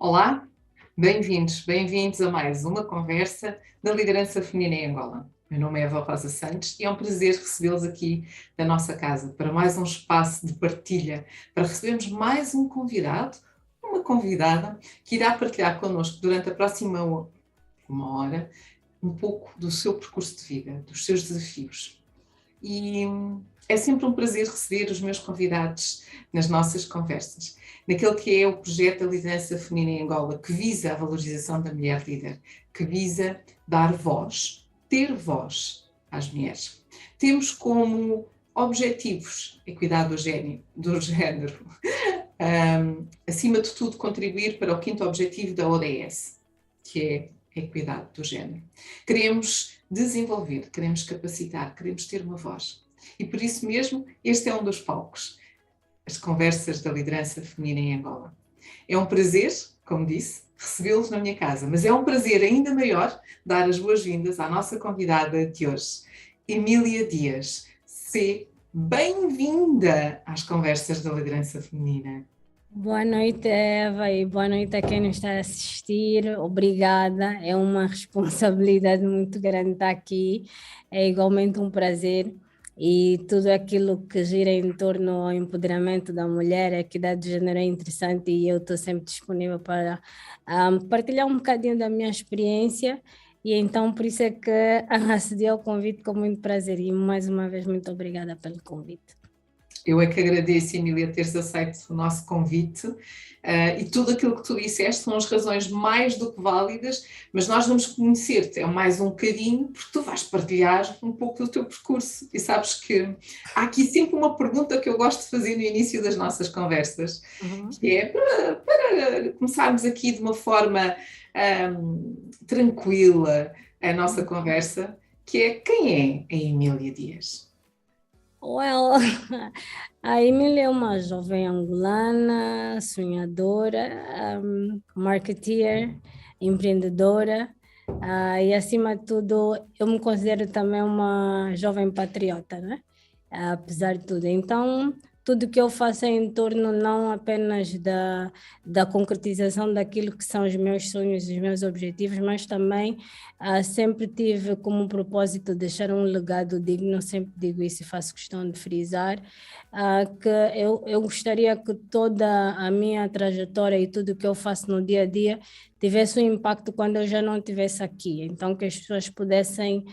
Olá, bem-vindos a mais uma conversa da liderança feminina em Angola. Meu nome é Eva Rosa Santos e é um prazer recebê-los aqui da nossa casa para mais um espaço de partilha, para recebermos mais um convidado, uma convidada, que irá partilhar connosco durante a próxima uma hora um pouco do seu percurso de vida, dos seus desafios. E é sempre um prazer receber os meus convidados nas nossas conversas, naquele que é o projeto da liderança feminina em Angola, que visa a valorização da mulher líder, que visa dar voz, ter voz às mulheres. Temos como objetivos a equidade do género, acima de tudo contribuir para o quinto objetivo da ODS, que é a equidade do género. Queremos desenvolver, queremos capacitar, queremos ter uma voz. E por isso mesmo, este é um dos palcos, as conversas da liderança feminina em Angola. É um prazer, como disse, recebê-los na minha casa, mas é um prazer ainda maior dar as boas-vindas à nossa convidada de hoje, Emília Dias. Seja bem-vinda às conversas da liderança feminina. Boa noite, Eva, e boa noite a quem nos está a assistir. Obrigada, é uma responsabilidade muito grande estar aqui, é igualmente um prazer. E tudo aquilo que gira em torno ao empoderamento da mulher, a equidade de gênero é interessante e eu estou sempre disponível para partilhar um bocadinho da minha experiência. E então, por isso é que acedi ao convite com muito prazer. E mais uma vez, muito obrigada pelo convite. Eu é que agradeço, Emília, teres aceito o nosso convite e tudo aquilo que tu disseste são as razões mais do que válidas, mas nós vamos conhecer-te, é mais um bocadinho, porque tu vais partilhar um pouco do teu percurso e sabes que há aqui sempre uma pergunta que eu gosto de fazer no início das nossas conversas, que é para começarmos aqui de uma forma tranquila a nossa conversa, que é: quem é a Emília Dias? Well, a Emília é uma jovem angolana, sonhadora, marketeer, empreendedora, e acima de tudo eu me considero também uma jovem patriota, né? Apesar de tudo. Então, tudo que eu faço é em torno não apenas da concretização daquilo que são os meus sonhos, os meus objetivos, mas também sempre tive como propósito deixar um legado digno, sempre digo isso e faço questão de frisar, que eu gostaria que toda a minha trajetória e tudo que eu faço no dia a dia tivesse um impacto quando eu já não estivesse aqui. Então, que as pessoas pudessem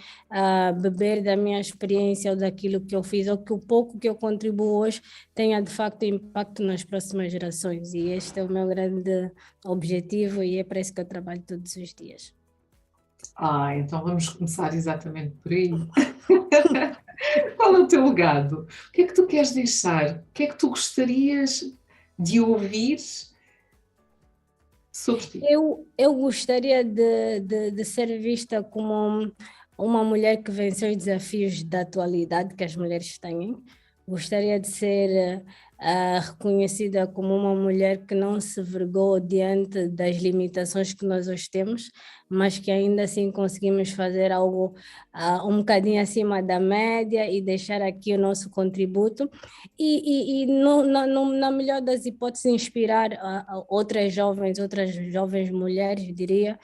beber da minha experiência ou daquilo que eu fiz, ou que o pouco que eu contribuo hoje tenha de facto impacto nas próximas gerações. E este é o meu grande objetivo e é para isso que eu trabalho todos os dias. Então vamos começar exatamente por aí. Qual é o teu legado? O que é que tu queres deixar? O que é que tu gostarias de ouvir sobre ti? Eu gostaria de ser vista como uma mulher que venceu os desafios da atualidade que as mulheres têm. Gostaria de ser reconhecida como uma mulher que não se vergou diante das limitações que nós hoje temos, mas que ainda assim conseguimos fazer algo um bocadinho acima da média e deixar aqui o nosso contributo e na melhor das hipóteses inspirar outras jovens mulheres, diria,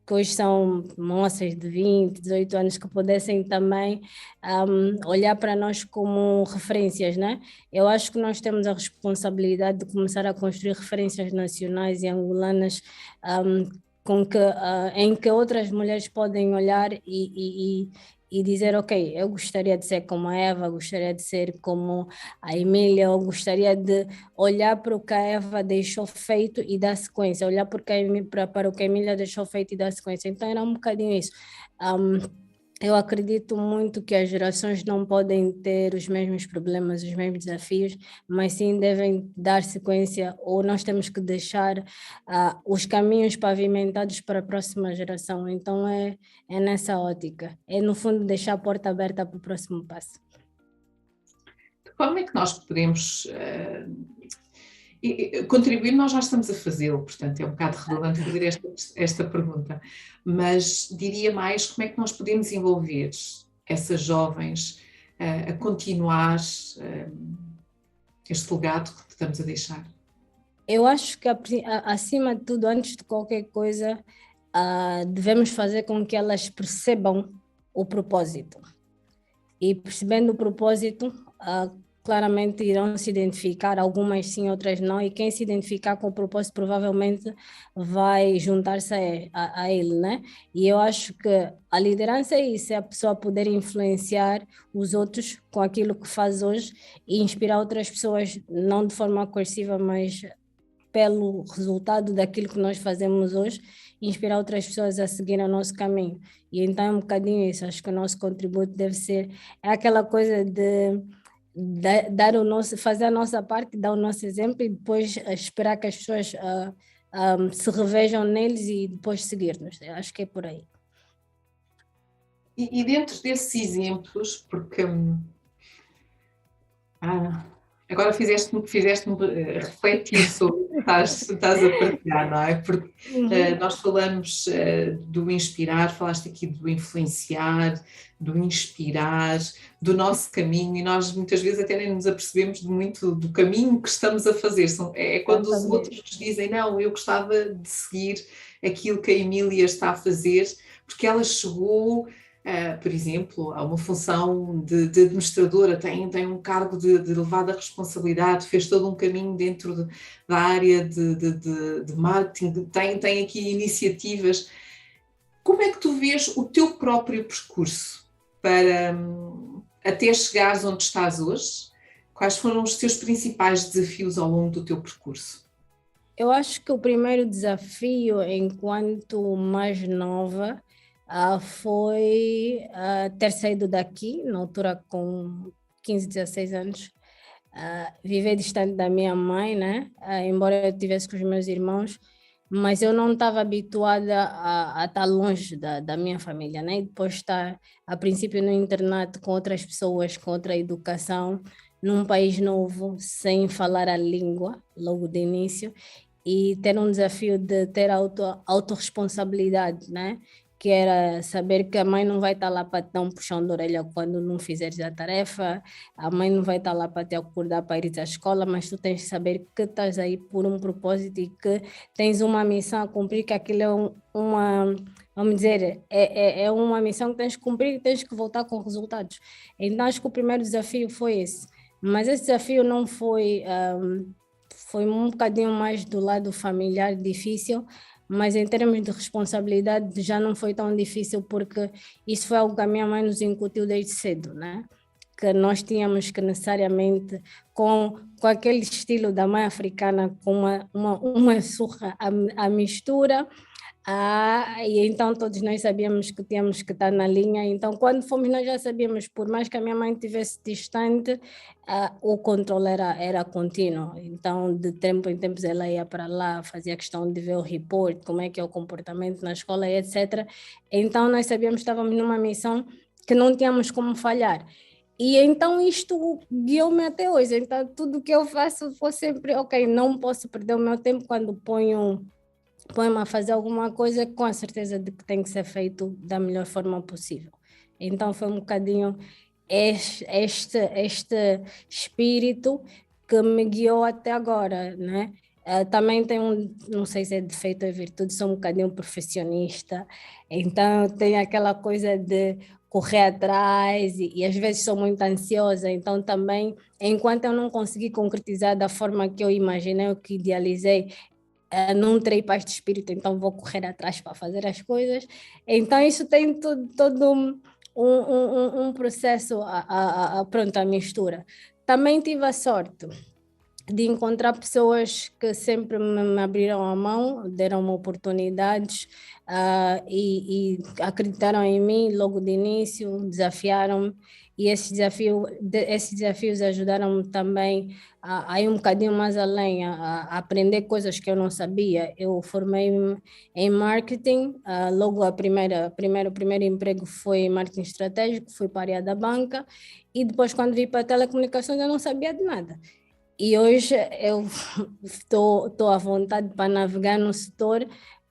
que hoje são moças de 20, 18 anos, que pudessem também olhar para nós como referências, né? Eu acho que nós temos a responsabilidade de começar a construir referências nacionais e angolanas em que outras mulheres podem olhar e dizer, ok, eu gostaria de ser como a Eva, gostaria de ser como a Emília, eu gostaria de olhar para o que a Eva deixou feito e dar sequência, olhar para o que a Emília deixou feito e dar sequência. Então era um bocadinho isso. Eu acredito muito que as gerações não podem ter os mesmos problemas, os mesmos desafios, mas sim devem dar sequência, ou nós temos que deixar os caminhos pavimentados para a próxima geração. Então é nessa ótica, é no fundo deixar a porta aberta para o próximo passo. Como é que nós podemos contribuir? Nós já estamos a fazê-lo, portanto é um bocado redundante fazer esta pergunta, mas diria mais: como é que nós podemos envolver essas jovens a continuar este legado que estamos a deixar? Eu acho que, acima de tudo, antes de qualquer coisa, devemos fazer com que elas percebam o propósito. E percebendo o propósito, claramente irão se identificar, algumas sim, outras não, e quem se identificar com o propósito provavelmente vai juntar-se a ele, né? E eu acho que a liderança é isso, é a pessoa poder influenciar os outros com aquilo que faz hoje e inspirar outras pessoas, não de forma coerciva, mas pelo resultado daquilo que nós fazemos hoje, inspirar outras pessoas a seguir o nosso caminho. E então é um bocadinho isso, acho que o nosso contributo deve ser, é aquela coisa de dar o nosso, fazer a nossa parte, dar o nosso exemplo e depois esperar que as pessoas se revejam neles e depois seguir-nos. Eu acho que é por aí. E dentro desses exemplos, porque agora fizeste-me refletir sobre o que estás a partilhar, não é? Porque Uhum. nós falamos do inspirar, falaste aqui do influenciar, do inspirar, do nosso caminho, e nós muitas vezes até nem nos apercebemos de muito do caminho que estamos a fazer. É quando os outros Exatamente. nos dizem, não, eu gostava de seguir aquilo que a Emília está a fazer, porque ela chegou por exemplo, há uma função de administradora, tem um cargo de elevada responsabilidade, fez todo um caminho dentro da área de marketing, tem aqui iniciativas. Como é que tu vês o teu próprio percurso para até chegares onde estás hoje? Quais foram os teus principais desafios ao longo do teu percurso? Eu acho que o primeiro desafio, enquanto mais nova, foi ter saído daqui, na altura com 15, 16 anos, viver distante da minha mãe, né? Embora eu estivesse com os meus irmãos, mas eu não estava habituada a estar longe da minha família, né? E depois estar, a princípio, no internato com outras pessoas, com outra educação, num país novo, sem falar a língua, logo de início, e ter um desafio de ter autorresponsabilidade, né? Que era saber que a mãe não vai estar lá para te dar um puxão de orelha quando não fizeres a tarefa, a mãe não vai estar lá para te acordar para ir à escola, mas tu tens de saber que estás aí por um propósito e que tens uma missão a cumprir, que aquilo é uma, vamos dizer, é uma missão que tens que cumprir e tens que voltar com resultados. Então acho que o primeiro desafio foi esse, mas esse desafio não foi... foi um bocadinho mais do lado familiar difícil, mas em termos de responsabilidade já não foi tão difícil porque isso foi algo que a minha mãe nos incutiu desde cedo, né? Que nós tínhamos que necessariamente, com aquele estilo da mãe africana, com uma surra à mistura, e então todos nós sabíamos que tínhamos que estar na linha. Então, quando fomos, nós já sabíamos, por mais que a minha mãe estivesse distante, o controle era contínuo. Então, de tempo em tempos, ela ia para lá, fazia questão de ver o report, como é que é o comportamento na escola, e etc. Então, nós sabíamos que estávamos numa missão que não tínhamos como falhar. E então isto guiou-me até hoje. Então, tudo que eu faço foi sempre, ok, não posso perder o meu tempo quando põe-me a fazer alguma coisa com a certeza de que tem que ser feito da melhor forma possível. Então foi um bocadinho este espírito que me guiou até agora, né? Também tem não sei se é defeito ou virtude, sou um bocadinho perfeccionista, então tem aquela coisa de correr atrás e às vezes sou muito ansiosa, então também, enquanto eu não consegui concretizar da forma que eu imaginei, ou que idealizei, não terei paz de espírito, então vou correr atrás para fazer as coisas. Então, isso tem todo um processo, pronto, a mistura. Também tive a sorte de encontrar pessoas que sempre me abriram a mão, deram-me oportunidades e acreditaram em mim logo de início, desafiaram-me e esses desafios ajudaram-me também a ir um bocadinho mais além, a aprender coisas que eu não sabia. Eu formei-me em marketing, logo o primeiro emprego foi em marketing estratégico, fui para a área da banca e depois quando vim para telecomunicações eu não sabia de nada. E hoje eu estou à vontade para navegar no setor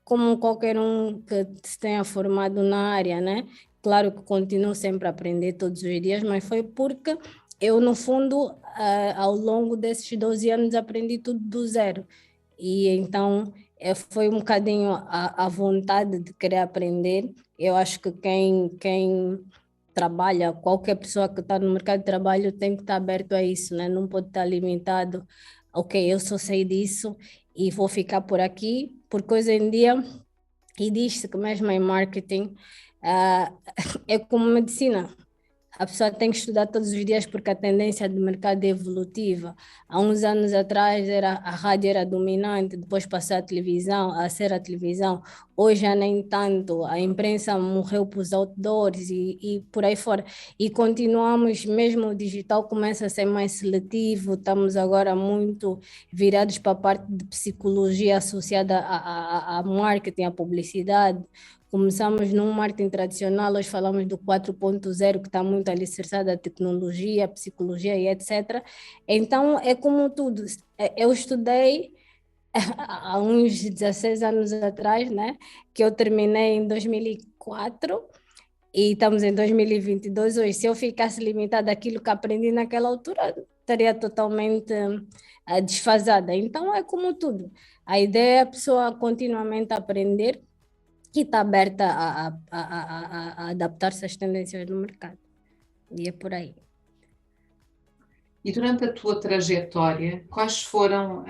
como qualquer um que se tenha formado na área, né? Claro que continuo sempre a aprender todos os dias, mas foi porque eu, no fundo, ao longo desses 12 anos aprendi tudo do zero. e então foi um bocadinho a vontade de querer aprender. Eu acho que quem trabalha, qualquer pessoa que está no mercado de trabalho tem que estar aberto a isso, né? Não pode estar limitado, ok, eu só sei disso e vou ficar por aqui, porque hoje em dia, e diz-se que mesmo em marketing, ah, é como medicina. A pessoa tem que estudar todos os dias porque a tendência do mercado é evolutiva. Há uns anos atrás a rádio era dominante, depois passou a ser a televisão. Hoje já nem tanto, a imprensa morreu para os outdoors e por aí fora. E continuamos, mesmo o digital começa a ser mais seletivo, estamos agora muito virados para a parte de psicologia associada a marketing, à publicidade. Começamos num marketing tradicional, hoje falamos do 4.0, que está muito alicerçado a tecnologia, a psicologia e etc. Então, é como tudo. Eu estudei há uns 16 anos atrás, né? Que eu terminei em 2004 e estamos em 2022 hoje. Se eu ficasse limitada àquilo que aprendi naquela altura, estaria totalmente desfasada. Então, é como tudo. A ideia é a pessoa continuamente aprender que está aberta a adaptar-se às tendências do mercado. E é por aí. E durante a tua trajetória, quais foram,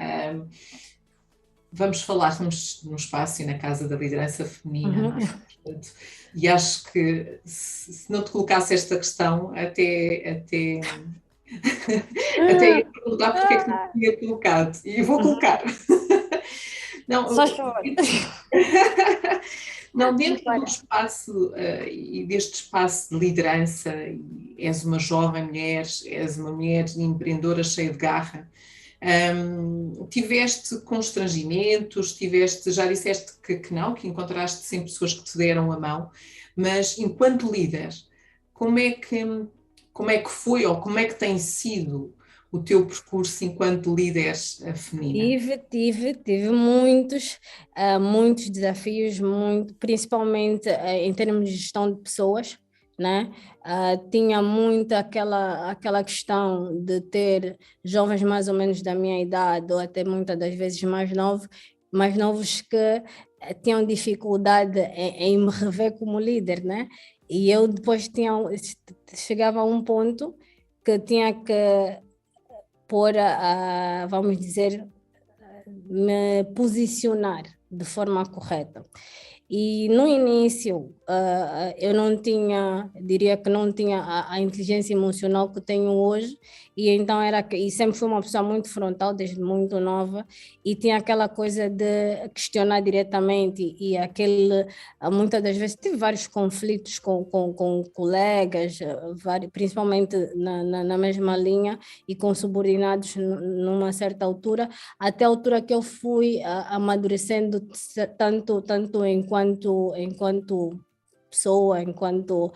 vamos falar, estamos num espaço e na Casa da Liderança Feminina, não é? Portanto, e acho que se não te colocasse esta questão, até ia perguntar porque é que não te tinha colocado. E vou colocar. Não, Só chorar. Não, dentro do espaço e deste espaço de liderança, és uma jovem mulher, és uma mulher empreendedora cheia de garra, tiveste constrangimentos, já disseste que não, que encontraste sempre pessoas que te deram a mão, mas enquanto líder, como é que foi ou como é que tem sido o teu percurso enquanto líder feminina? Tive muitos desafios, principalmente em termos de gestão de pessoas, né? Tinha muito aquela questão de ter jovens mais ou menos da minha idade, ou até muitas das vezes mais novos que tinham dificuldade em me rever como líder, né? E eu depois chegava a um ponto que tinha que pôr vamos dizer, me posicionar de forma correta. E no início eu não tinha, diria que não tinha a inteligência emocional que tenho hoje, e então e sempre fui uma pessoa muito frontal desde muito nova, e tinha aquela coisa de questionar diretamente, e muitas das vezes tive vários conflitos com colegas, principalmente na mesma linha, e com subordinados numa certa altura, até a altura que eu fui amadurecendo tanto enquanto pessoa, enquanto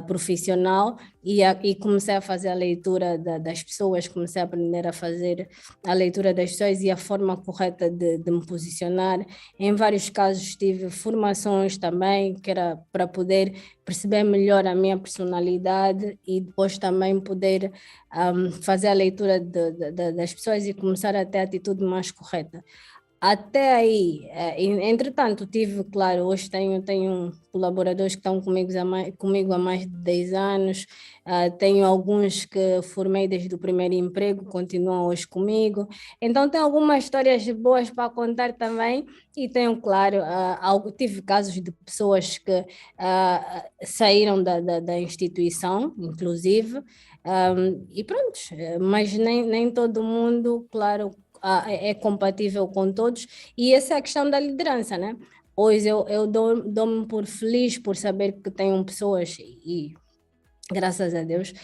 profissional, e comecei a fazer a leitura das pessoas, comecei a aprender a fazer a leitura das pessoas e a forma correta de me posicionar. Em vários casos tive formações também, que era para poder perceber melhor a minha personalidade e depois também poder fazer a leitura das pessoas e começar a ter a atitude mais correta. Até aí, entretanto, claro, hoje tenho colaboradores que estão comigo há mais de 10 anos, tenho alguns que formei desde o primeiro emprego, continuam hoje comigo, então tenho algumas histórias boas para contar também, e tenho, claro, tive casos de pessoas que saíram da instituição, inclusive, e pronto, mas nem todo mundo, claro, é compatível com todos, e essa é a questão da liderança, né? Hoje eu dou-me por feliz por saber que tenho pessoas, e graças a Deus,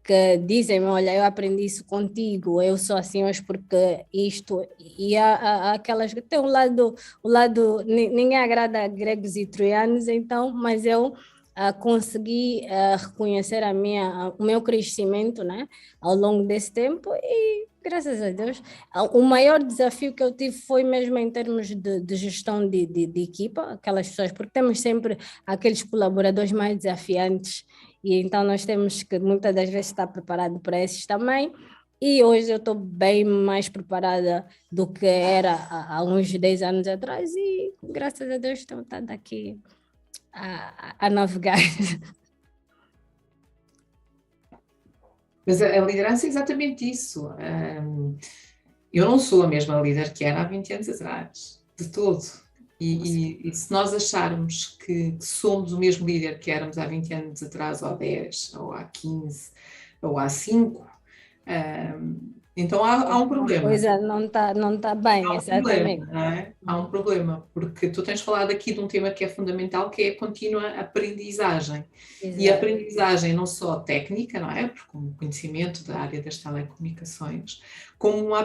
que dizem, olha, eu aprendi isso contigo, eu sou assim hoje porque isto, e há aquelas que tem o lado, ninguém agrada a gregos e troianos, então, mas eu consegui reconhecer o meu crescimento, né, ao longo desse tempo, e graças a Deus. O maior desafio que eu tive foi mesmo em termos de gestão de equipa, aquelas pessoas, porque temos sempre aqueles colaboradores mais desafiantes, e então nós temos que muitas das vezes estar preparado para esses também. E hoje eu estou bem mais preparada do que era há uns 10 anos atrás e, graças a Deus, estou aqui a navegar. Mas a liderança é exatamente isso. Eu não sou a mesma líder que era há 20 anos atrás, de todo. E se nós acharmos que somos o mesmo líder que éramos há 20 anos atrás, ou há 10, ou há 15, ou há 5, então há um Uma problema. coisa não tá bem, Há um problema, exatamente. não é? Há um problema, porque tu tens falado aqui de um tema que é fundamental, que é a contínua aprendizagem. E a Exato. aprendizagem não só técnica, não é? Porque o conhecimento da área das telecomunicações, como uma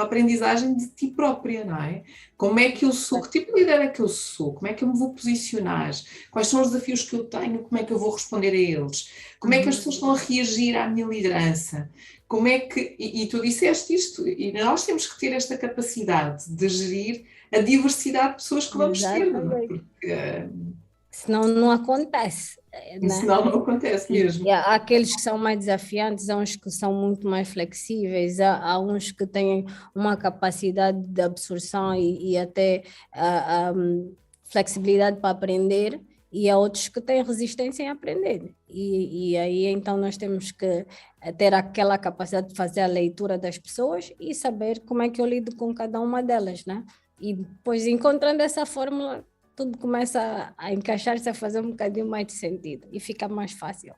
aprendizagem de ti própria, não é? Como é que eu sou? Que tipo de líder é que eu sou? Como é que eu me vou posicionar? Quais são os desafios que eu tenho? Como é que eu vou responder a eles? Como é que as pessoas estão a reagir à minha liderança? Como é que, e tu disseste isto, e nós temos que ter esta capacidade de gerir a diversidade de pessoas que vamos ter, não é? Exatamente. Porque Senão não acontece, né? senão não acontece E mesmo. há aqueles que são mais desafiantes, há uns que são muito mais flexíveis, há uns que têm uma capacidade de absorção e até flexibilidade para aprender, e há outros que têm resistência em aprender. E aí então nós temos que ter aquela capacidade de fazer a leitura das pessoas e saber como é que eu lido com cada uma delas, né? E depois, encontrando essa fórmula, tudo começa a encaixar-se, a fazer um bocadinho mais de sentido e fica mais fácil.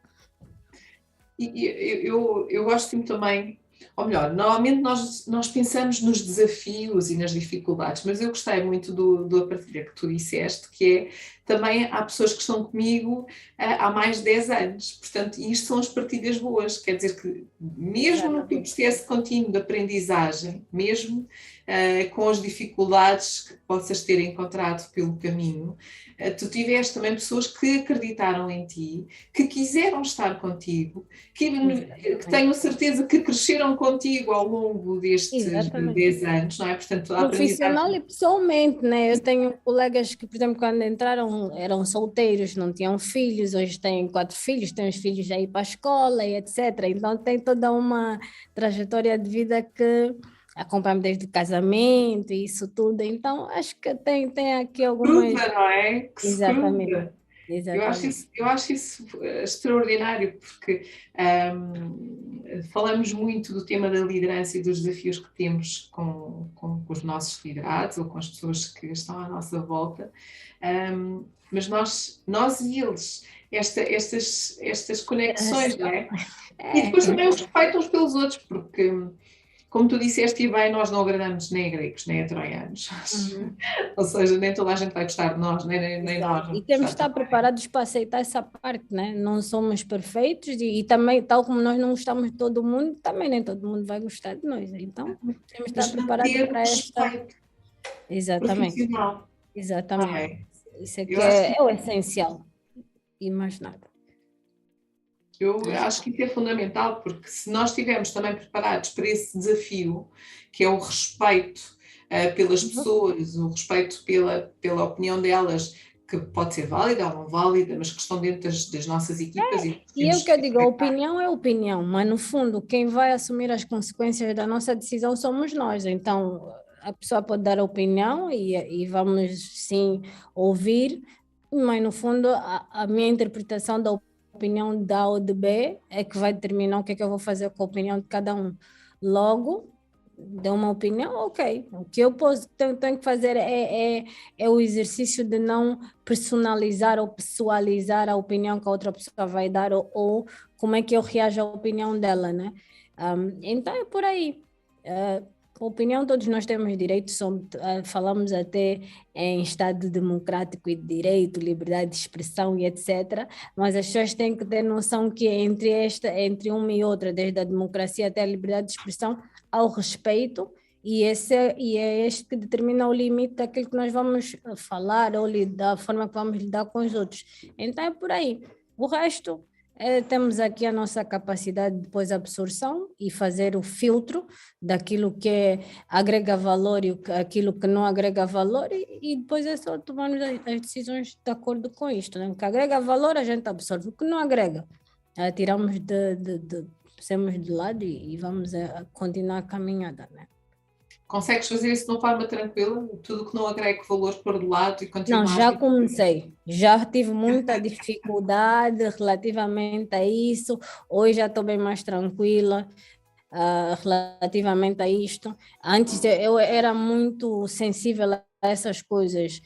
Eu gosto muito também, ou melhor, normalmente nós pensamos nos desafios e nas dificuldades, mas eu gostei muito da partilha que tu disseste, que é também há pessoas que estão comigo há mais de 10 anos, portanto, isto são as partilhas boas, quer dizer que mesmo no teu Exatamente. processo contínuo de aprendizagem, mesmo com as dificuldades que possas ter encontrado pelo caminho, tu tiveste também pessoas que acreditaram em ti, que quiseram estar contigo, que tenho certeza que cresceram contigo ao longo destes Exatamente. 10 anos, não é? Portanto, a Profissional aprendizagem. e pessoalmente, né? Eu tenho colegas que, por exemplo, quando entraram, eram solteiros, não tinham filhos, hoje têm 4 filhos, têm os filhos já ir para a escola e etc. Então, tem toda uma trajetória de vida que acompanha desde o casamento e isso tudo. Então, acho que tem aqui algumas. Cruza, não é? Que se Exatamente, cruza. exatamente. Eu acho isso extraordinário, porque falamos muito do tema da liderança e dos desafios que temos com os nossos liderados ou com as pessoas que estão à nossa volta, mas nós e eles, estas conexões, não é? E depois É, também o respeito uns pelos outros, porque como tu disseste, e bem, nós não agradamos nem a gregos, nem a troianos. uhum. Ou seja, nem toda a gente vai gostar de nós, nem nós Exato. E vamos temos de gostar estar também. preparados para aceitar essa parte, né? Não somos perfeitos e também, tal como nós não gostamos de todo mundo, também nem todo mundo vai gostar de nós. Então, temos de estar Mas preparados manter o para esta. respeito Exatamente, profissional, não exatamente. é? Isso é que Eu acho é que, o essencial e mais nada. eu acho que isso é fundamental, porque se nós estivermos também preparados para esse desafio, que é o respeito pelas Uhum. pessoas, o respeito pela opinião delas, que pode ser válida ou não válida, mas que estão dentro das nossas equipas e E eu temos que eu que digo, a respeitar. opinião é opinião, mas no fundo, quem vai assumir as consequências da nossa decisão somos nós. Então, a pessoa pode dar a opinião e vamos sim ouvir, mas no fundo, a minha interpretação da opinião de A ou de B é que vai determinar o que é que eu vou fazer com a opinião de cada um. Logo, deu uma opinião, ok. O que eu tenho que fazer é o exercício de não personalizar ou pessoalizar a opinião que a outra pessoa vai dar ou como é que eu reajo à opinião dela, né? Então é por aí. A opinião, todos nós temos direito, falamos até em Estado democrático e de direito, liberdade de expressão e etc. Mas as pessoas têm que ter noção que entre uma e outra, desde a democracia até a liberdade de expressão, há o respeito e é este que determina o limite daquilo que nós vamos falar ou da forma que vamos lidar com os outros. Então é por aí. O resto, temos aqui a nossa capacidade de depois absorção e fazer o filtro daquilo que agrega valor e aquilo que não agrega valor e depois é só tomarmos as decisões de acordo com isto, né? O que agrega valor a gente absorve, o que não agrega, tiramos pusemos de lado e vamos a continuar a caminhada, né? Consegues fazer isso de uma forma tranquila? Tudo que não agregue valor pôr de lado e Não, continuar a já viver? comecei. Já tive muita dificuldade relativamente a isso. Hoje já estou bem mais tranquila, relativamente a isto. Antes eu era muito sensível a essas coisas.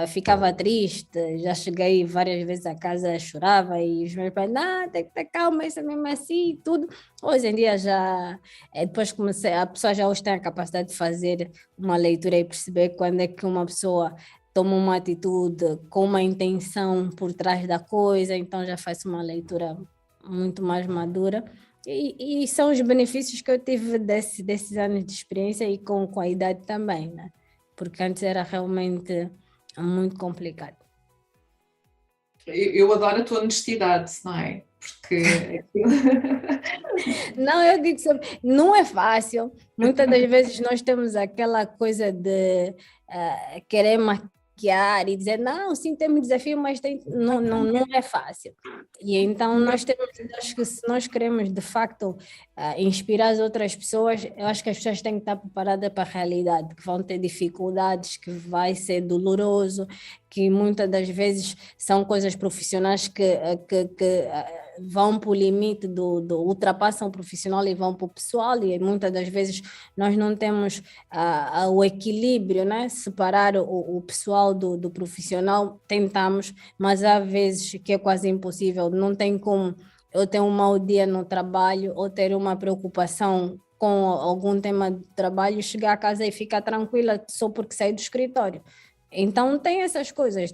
Ficava triste, já cheguei várias vezes a casa, chorava e os meus pais, não, tem que ter calma, isso é mesmo assim e tudo. Hoje em dia já, depois comecei, a pessoa já hoje tem a capacidade de fazer uma leitura e perceber quando é que uma pessoa toma uma atitude com uma intenção por trás da coisa, então já faz uma leitura muito mais madura. E são os benefícios que eu tive desses anos de experiência e com a idade também, né? Porque antes era realmente muito complicado. Eu adoro a tua honestidade, não é? Porque Não, eu digo sempre, não é fácil. Muitas das vezes nós temos aquela coisa de querer maquiar e dizer, não, sim, temos desafio, mas não é fácil. E então nós temos, acho que se nós queremos de facto inspirar as outras pessoas, eu acho que as pessoas têm que estar preparadas para a realidade, que vão ter dificuldades, que vai ser doloroso, que muitas das vezes são coisas profissionais que vão para o limite ultrapassam o profissional e vão para o pessoal, e muitas das vezes nós não temos o equilíbrio, né? Separar o pessoal do profissional, tentamos, mas há vezes que é quase impossível, não tem como eu ter um mau dia no trabalho ou ter uma preocupação com algum tema de trabalho, chegar a casa e ficar tranquila só porque saí do escritório. Então tem essas coisas,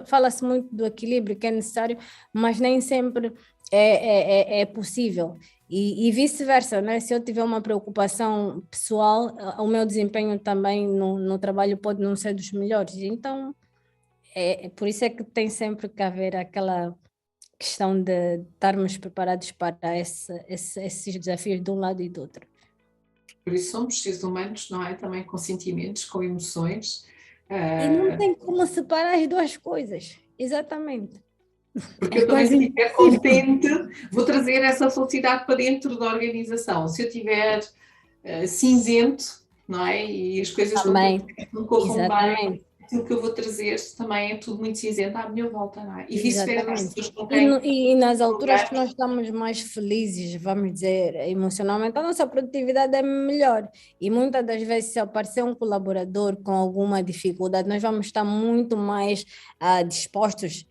fala-se muito do equilíbrio que é necessário, mas nem sempre é possível. E vice-versa, né? Se eu tiver uma preocupação pessoal, o meu desempenho também no trabalho pode não ser dos melhores. Então, por isso é que tem sempre que haver aquela questão de estarmos preparados para esses desafios de um lado e do outro. por isso somos seres humanos, não é? Também com sentimentos, com emoções. E não tem como separar as duas coisas. Exatamente. Porque É eu também, quase se estiver impossível. contente, vou trazer essa felicidade para dentro da organização. Se eu estiver cinzento, não é? E as coisas Também, não corram bem, exatamente. aquilo que eu vou trazer também é tudo muito cinzento à minha volta, não é? E vice-versa, as Exatamente. pessoas com E, quem e nas alturas que lugar. nós estamos mais felizes, vamos dizer, emocionalmente, a nossa produtividade é melhor. E muitas das vezes, se aparecer um colaborador com alguma dificuldade, nós vamos estar muito mais dispostos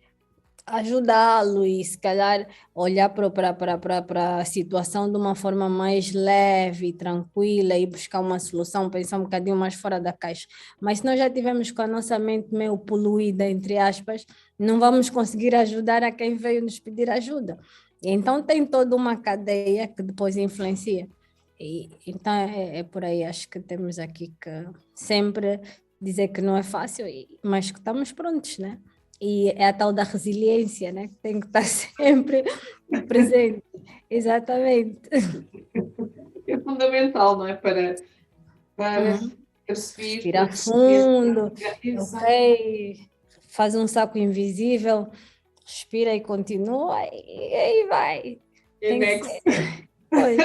ajudá-lo e se calhar olhar para a situação de uma forma mais leve, tranquila e buscar uma solução, pensar um bocadinho mais fora da caixa. Mas se nós já tivermos com a nossa mente meio poluída, entre aspas, não vamos conseguir ajudar a quem veio nos pedir ajuda. Então tem toda uma cadeia que depois influencia. Então é por aí, acho que temos aqui que sempre dizer que não é fácil, mas que estamos prontos, né? E é a tal da resiliência, né? Que tem que estar sempre presente. Exatamente. É fundamental, não é? Para Uhum. perceber, para Respirar crescer. fundo, Exato. ok, faz um saco invisível, respira e continua, e aí vai. É Tem que next. ser. Pois.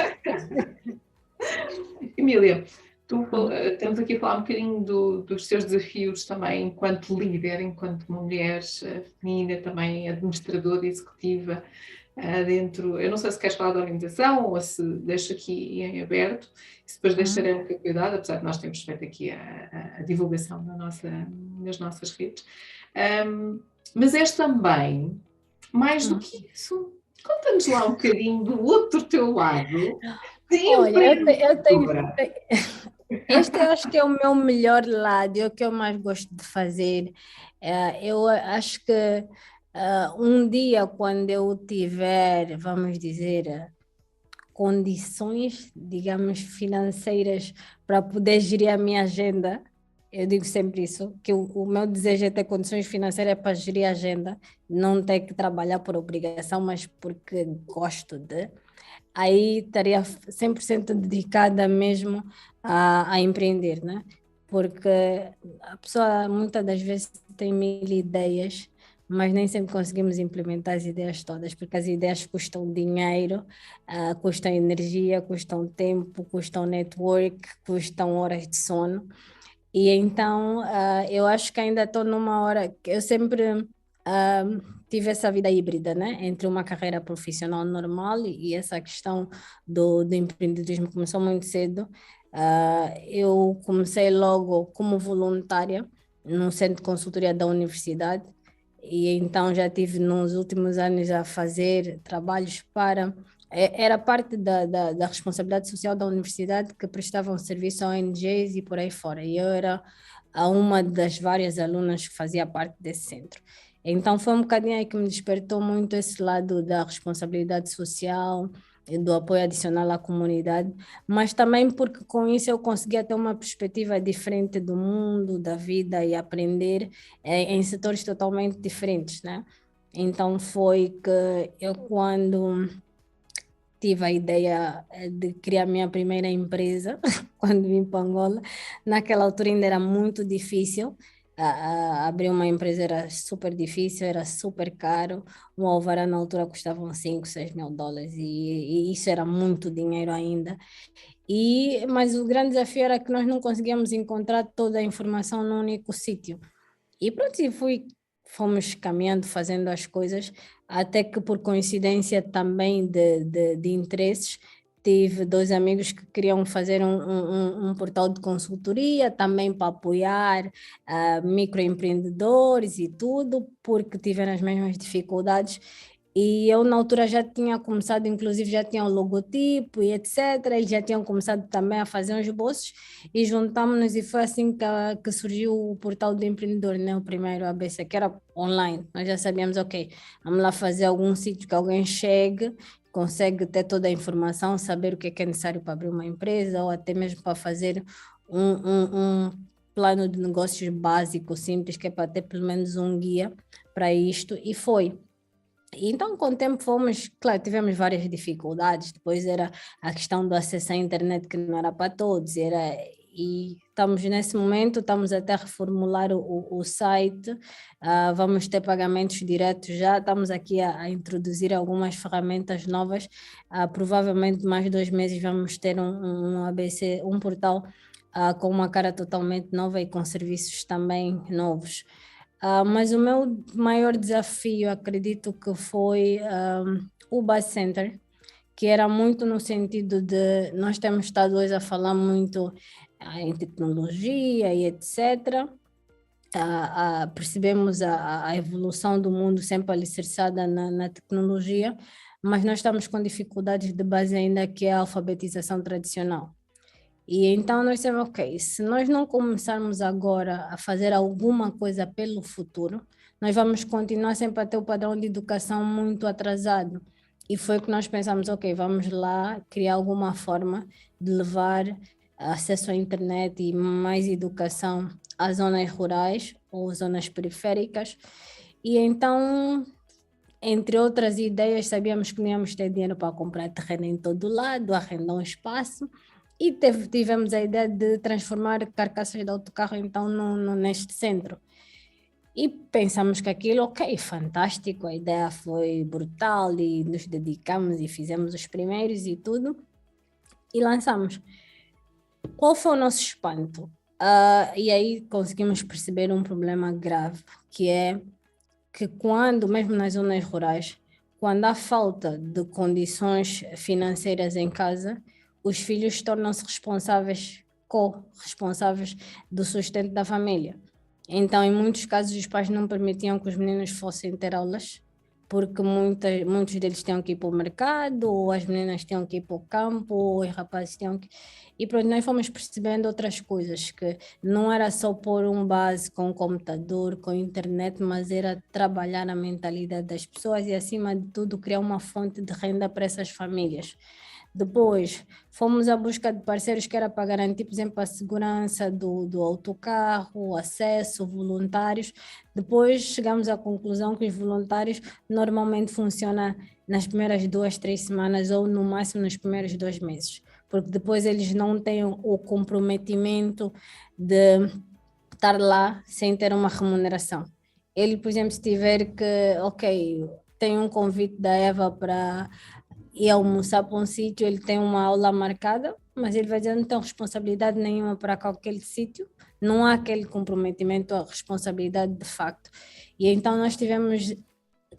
Emília, Uhum. estamos aqui a falar um bocadinho dos seus desafios também enquanto líder, enquanto uma mulher feminina, também administradora executiva dentro. Eu não sei se queres falar da organização ou se deixo aqui em aberto, se depois Uhum. deixarei um bocadinho cuidado, apesar de nós termos feito aqui a divulgação nas nossas redes. Mas és também, mais do Uhum. que isso, conta-nos lá um bocadinho do outro teu lado de Olha, eu tenho. empreendedora. Este eu acho que é o meu melhor lado, é o que eu mais gosto de fazer. Eu acho que um dia, quando eu tiver, vamos dizer, condições, digamos, financeiras para poder gerir a minha agenda, eu digo sempre isso, que o meu desejo é ter condições financeiras para gerir a agenda, não ter que trabalhar por obrigação, mas porque gosto de aí estaria 100% dedicada mesmo a empreender, né? Porque a pessoa muitas das vezes tem mil ideias, mas nem sempre conseguimos implementar as ideias todas, porque as ideias custam dinheiro, custam energia, custam tempo, custam network, custam horas de sono. E então, eu acho que ainda estou numa hora que eu sempre ah, tive essa vida híbrida, né? Entre uma carreira profissional normal e essa questão do empreendedorismo começou muito cedo. Eu comecei logo como voluntária no centro de consultoria da universidade e então já tive nos últimos anos a fazer trabalhos para era parte da responsabilidade social da universidade que prestavam serviço a ONGs e por aí fora. E eu era uma das várias alunas que fazia parte desse centro. Então foi um bocadinho aí que me despertou muito esse lado da responsabilidade social e do apoio adicional à comunidade, mas também porque com isso eu conseguia ter uma perspectiva diferente do mundo, da vida e aprender em setores totalmente diferentes, né? Então foi que eu quando tive a ideia de criar minha primeira empresa quando vim para Angola. Naquela altura ainda era muito difícil. Abrir uma empresa era super difícil, era super caro. Um alvará na altura custava uns 5, 6 mil dólares e isso era muito dinheiro ainda. Mas o grande desafio era que nós não conseguíamos encontrar toda a informação num único sítio. E pronto, fomos caminhando, fazendo as coisas, até que por coincidência também de interesses, tive dois amigos que queriam fazer um portal de consultoria também para apoiar microempreendedores e tudo, porque tiveram as mesmas dificuldades. E eu, na altura, já tinha começado, inclusive já tinha o logotipo e etc. Eles já tinham começado também a fazer uns esboços e juntámos-nos e foi assim que surgiu o portal do empreendedor, né? O primeiro ABC, que era online. Nós já sabíamos, ok, vamos lá fazer algum sítio que alguém chegue, consegue ter toda a informação, saber o que é necessário para abrir uma empresa ou até mesmo para fazer um plano de negócios básico, simples, que é para ter pelo menos um guia para isto. E foi. Então, com o tempo fomos, claro, tivemos várias dificuldades, depois era a questão do acesso à internet que não era para todos, e estamos nesse momento, estamos até a reformular o site, vamos ter pagamentos diretos já, estamos aqui a introduzir algumas ferramentas novas, provavelmente mais 2 meses vamos ter um ABC, um portal com uma cara totalmente nova e com serviços também novos. Mas o meu maior desafio, acredito que foi o Buzz Center, que era muito no sentido de nós temos estado hoje a falar muito em tecnologia e etc. Percebemos a evolução do mundo sempre alicerçada na tecnologia, mas nós estamos com dificuldades de base ainda que é a alfabetização tradicional. E então nós dissemos, ok, se nós não começarmos agora a fazer alguma coisa pelo futuro, nós vamos continuar sempre a ter o padrão de educação muito atrasado. E foi que nós pensamos, ok, vamos lá criar alguma forma de levar acesso à internet e mais educação às zonas rurais ou zonas periféricas. E então, entre outras ideias, sabíamos que não íamos ter dinheiro para comprar terreno em todo lado, arrendar um espaço. E tivemos a ideia de transformar carcaças de autocarro então neste centro. E pensamos que aquilo, ok, fantástico, a ideia foi brutal e nos dedicamos e fizemos os primeiros e tudo. E lançamos. Qual foi o nosso espanto? E aí conseguimos perceber um problema grave, que é que quando, mesmo nas zonas rurais, quando há falta de condições financeiras em casa, os filhos tornam-se responsáveis, co-responsáveis do sustento da família. Então, em muitos casos, os pais não permitiam que os meninos fossem ter aulas, porque muitos deles tinham que ir para o mercado, ou as meninas tinham que ir para o campo, ou os rapazes tinham que... E pronto, nós fomos percebendo outras coisas, que não era só pôr um base com computador, com internet, mas era trabalhar a mentalidade das pessoas e, acima de tudo, criar uma fonte de renda para essas famílias. Depois, fomos à busca de parceiros que era para garantir, por exemplo, a segurança do autocarro, o acesso, voluntários. Depois, chegamos à conclusão que os voluntários normalmente funcionam nas primeiras 2, 3 semanas ou, no máximo, nos primeiros 2 meses, porque depois eles não têm o comprometimento de estar lá sem ter uma remuneração. Ele, por exemplo, se tiver que, ok, tem um convite da Eva para ir almoçar para um sítio, ele tem uma aula marcada, mas ele vai dizer não tem responsabilidade nenhuma para aquele sítio, não há aquele comprometimento à responsabilidade de facto. E então nós tivemos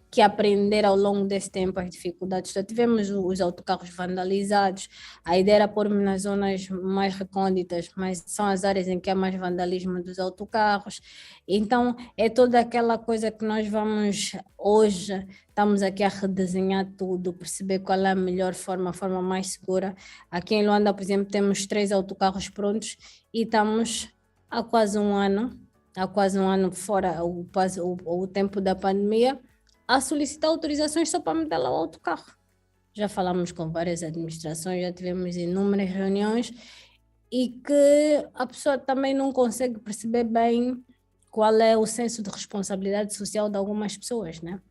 que aprender ao longo desse tempo as dificuldades. Então, tivemos os autocarros vandalizados, a ideia era pôr nas zonas mais recônditas, mas são as áreas em que há mais vandalismo dos autocarros. Então, é toda aquela coisa que nós vamos hoje, estamos aqui a redesenhar tudo, perceber qual é a melhor forma, a forma mais segura. Aqui em Luanda, por exemplo, temos 3 autocarros prontos e estamos há quase um ano fora o tempo da pandemia, a solicitar autorizações só para meter lá o autocarro. Já falamos com várias administrações, já tivemos inúmeras reuniões e que a pessoa também não consegue perceber bem qual é o senso de responsabilidade social de algumas pessoas, né?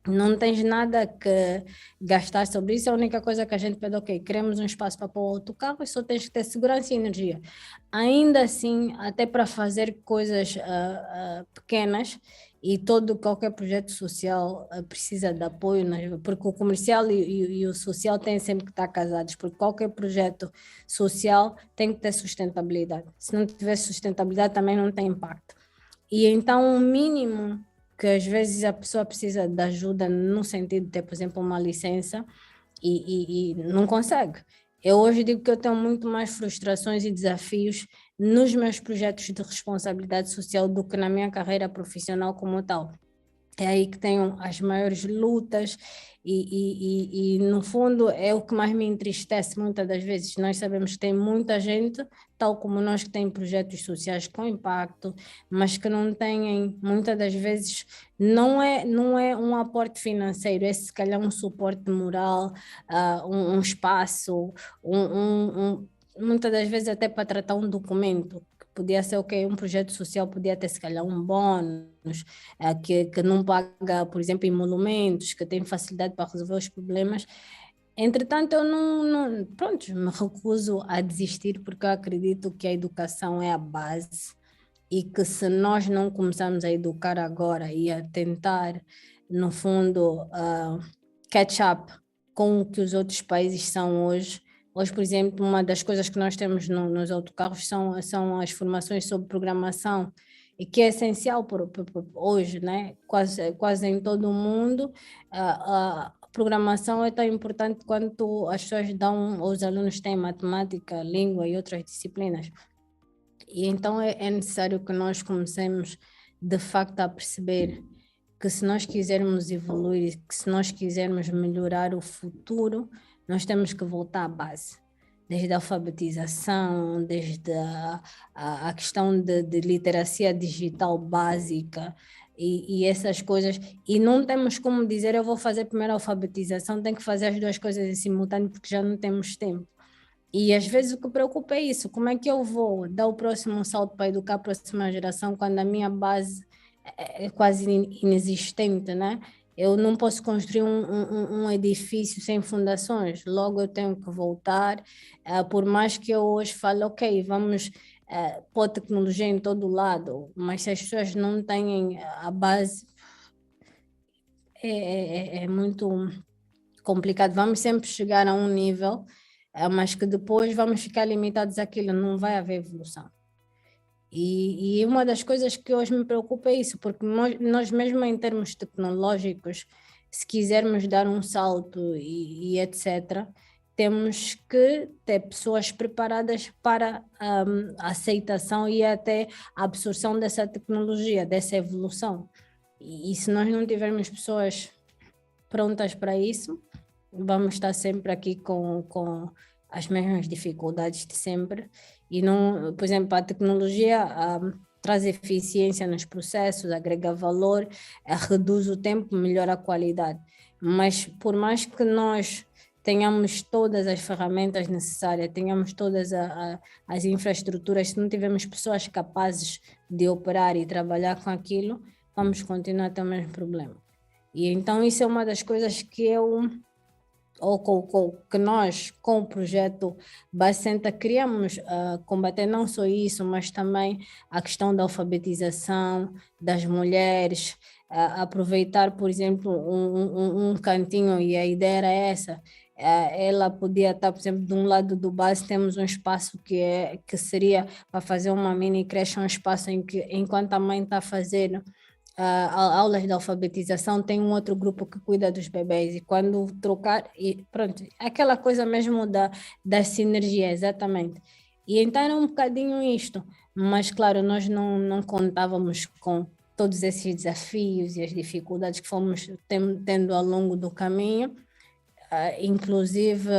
Não tens nada que gastar sobre isso, a única coisa que a gente pede, ok, queremos um espaço para pôr o autocarro e só tens que ter segurança e energia. Ainda assim, até para fazer coisas pequenas, e qualquer projeto social precisa de apoio, né? Porque o comercial e o social têm sempre que estar casados, porque qualquer projeto social tem que ter sustentabilidade. Se não tiver sustentabilidade, também não tem impacto. E então, o mínimo que às vezes a pessoa precisa de ajuda no sentido de ter, por exemplo, uma licença e não consegue. Eu hoje digo que eu tenho muito mais frustrações e desafios nos meus projetos de responsabilidade social do que na minha carreira profissional como tal. É aí que tenho as maiores lutas e no fundo é o que mais me entristece muitas das vezes. Nós sabemos que tem muita gente, tal como nós, que tem projetos sociais com impacto, mas que não têm, muitas das vezes, não é um aporte financeiro, é se calhar um suporte moral, um espaço, muitas das vezes até para tratar um documento. Podia ser, ok, um projeto social podia ter, se calhar, um bónus, que não paga, por exemplo, emolumentos, que tem facilidade para resolver os problemas. Entretanto, eu pronto, me recuso a desistir porque eu acredito que a educação é a base e que se nós não começarmos a educar agora e a tentar, no fundo, catch up com o que os outros países são hoje. Hoje, por exemplo, uma das coisas que nós temos nos autocarros são as formações sobre programação, e que é essencial por hoje, né? Quase em todo o mundo. A programação é tão importante quanto as pessoas dão, os alunos têm matemática, língua e outras disciplinas. E então é necessário que nós comecemos, de facto, a perceber que se nós quisermos evoluir, que se nós quisermos melhorar o futuro, nós temos que voltar à base. Desde a alfabetização, desde a questão de literacia digital básica e essas coisas. E não temos como dizer, eu vou fazer primeiro a alfabetização, tem que fazer as duas coisas em simultâneo, porque já não temos tempo. E às vezes o que preocupa é isso, como é que eu vou dar o próximo salto para educar a próxima geração quando a minha base é quase inexistente, né? Eu não posso construir um edifício sem fundações, logo eu tenho que voltar, por mais que eu hoje fale, ok, vamos pôr tecnologia em todo lado, mas se as pessoas não têm a base, é muito complicado. Vamos sempre chegar a um nível, mas que depois vamos ficar limitados àquilo, não vai haver evolução. E uma das coisas que hoje me preocupa é isso, porque nós mesmo em termos tecnológicos, se quisermos dar um salto e etc., temos que ter pessoas preparadas para a aceitação e até a absorção dessa tecnologia, dessa evolução. E se nós não tivermos pessoas prontas para isso, vamos estar sempre aqui com as mesmas dificuldades de sempre. E não, por exemplo, a tecnologia traz eficiência nos processos, agrega valor, reduz o tempo, melhora a qualidade. Mas por mais que nós tenhamos todas as ferramentas necessárias, tenhamos todas as infraestruturas, se não tivermos pessoas capazes de operar e trabalhar com aquilo, vamos continuar a ter o mesmo problema. E então isso é uma das coisas que eu ou que nós, com o projeto Bacenta, queríamos combater não só isso, mas também a questão da alfabetização das mulheres, aproveitar, por exemplo, um cantinho, e a ideia era essa. Ela podia estar, por exemplo, de um lado do base temos um espaço que seria para fazer uma mini creche, um espaço em que, enquanto a mãe está fazendo aulas de alfabetização, tem um outro grupo que cuida dos bebês, e quando trocar, e pronto, aquela coisa mesmo da sinergia, exatamente. E então era um bocadinho isto, mas claro, nós não contávamos com todos esses desafios e as dificuldades que fomos tendo ao longo do caminho, inclusive,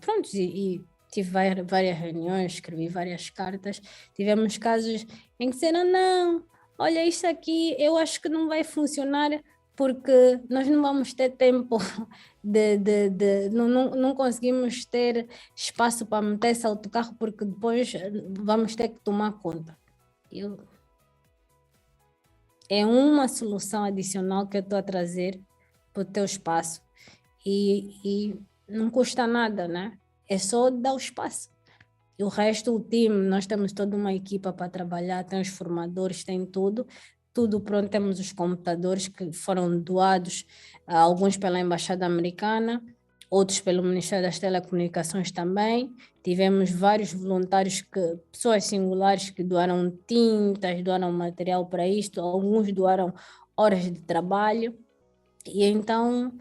pronto, e tive várias reuniões, escrevi várias cartas, tivemos casos em que disseram, não, olha, isso aqui eu acho que não vai funcionar porque nós não vamos ter tempo não conseguimos ter espaço para meter esse autocarro porque depois vamos ter que tomar conta. É uma solução adicional que eu estou a trazer para o teu espaço e não custa nada, né? É só dar o espaço. E o resto, o time, nós temos toda uma equipa para trabalhar, tem os formadores, tem tudo pronto, temos os computadores que foram doados, alguns pela Embaixada Americana, outros pelo Ministério das Telecomunicações também. Tivemos vários voluntários, pessoas singulares que doaram tintas, doaram material para isto, alguns doaram horas de trabalho. E então,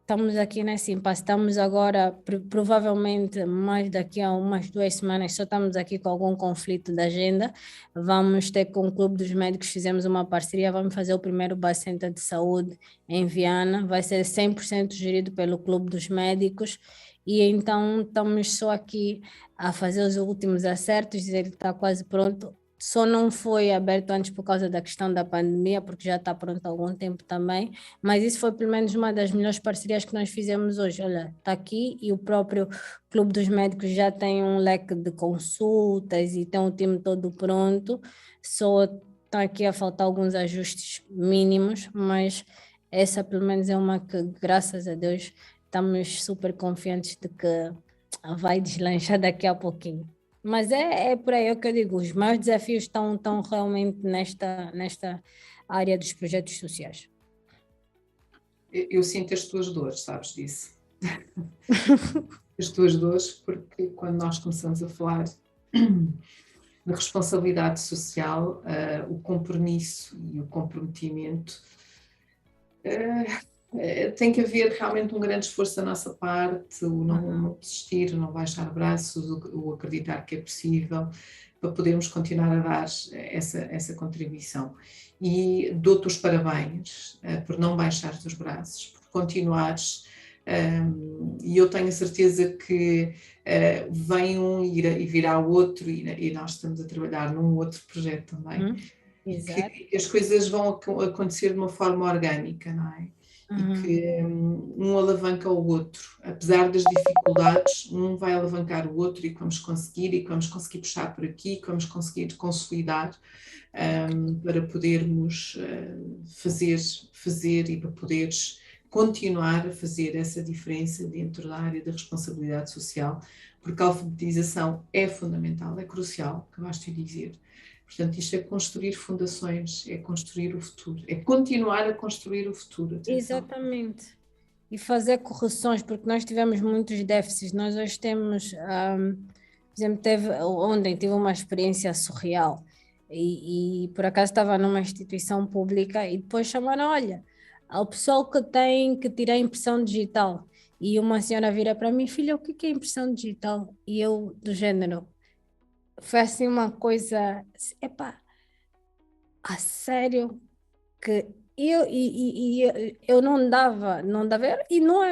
estamos aqui nesse impasse. Estamos agora, provavelmente, mais daqui a umas 2 semanas, só estamos aqui com algum conflito de agenda. Vamos ter com o Clube dos Médicos, fizemos uma parceria, vamos fazer o primeiro Bacenta de Saúde em Viana. Vai ser 100% gerido pelo Clube dos Médicos. E então estamos só aqui a fazer os últimos acertos, dizer que está quase pronto. Só não foi aberto antes por causa da questão da pandemia, porque já está pronto há algum tempo também, mas isso foi pelo menos uma das melhores parcerias que nós fizemos hoje. Olha, está aqui e o próprio Clube dos Médicos já tem um leque de consultas e tem o time todo pronto, só está aqui a faltar alguns ajustes mínimos, mas essa pelo menos é uma que, graças a Deus, estamos super confiantes de que vai deslanchar daqui a pouquinho. Mas é por aí que eu digo, os maiores desafios estão realmente nesta área dos projetos sociais. Eu sinto as tuas dores, sabes disso? As tuas dores, porque quando nós começamos a falar de responsabilidade social, o compromisso e o comprometimento, tem que haver realmente um grande esforço da nossa parte, o não desistir, o não baixar braços, o acreditar que é possível, para podermos continuar a dar essa contribuição. E dou-te os parabéns por não baixares os braços, por continuares, e eu tenho a certeza que vem um e virá o outro, e nós estamos a trabalhar num outro projeto também. Exato. Que as coisas vão acontecer de uma forma orgânica, não é? E que um alavanca o outro. Apesar das dificuldades, um vai alavancar o outro e que vamos conseguir puxar por aqui, que vamos conseguir consolidar para podermos fazer e para poderes continuar a fazer essa diferença dentro da área da responsabilidade social, porque a alfabetização é fundamental, é crucial, acabaste de dizer. Portanto, isto é construir fundações, é construir o futuro, é continuar a construir o futuro. Atenção. Exatamente. E fazer correções, porque nós tivemos muitos déficits. Nós hoje temos, por exemplo, ontem tive uma experiência surreal e por acaso estava numa instituição pública e depois chamaram, olha, ao pessoal que tem que tirar impressão digital. E uma senhora vira para mim, filha, o que é impressão digital? E eu, do género, foi assim uma coisa, epá, a sério, que eu não dava, e não é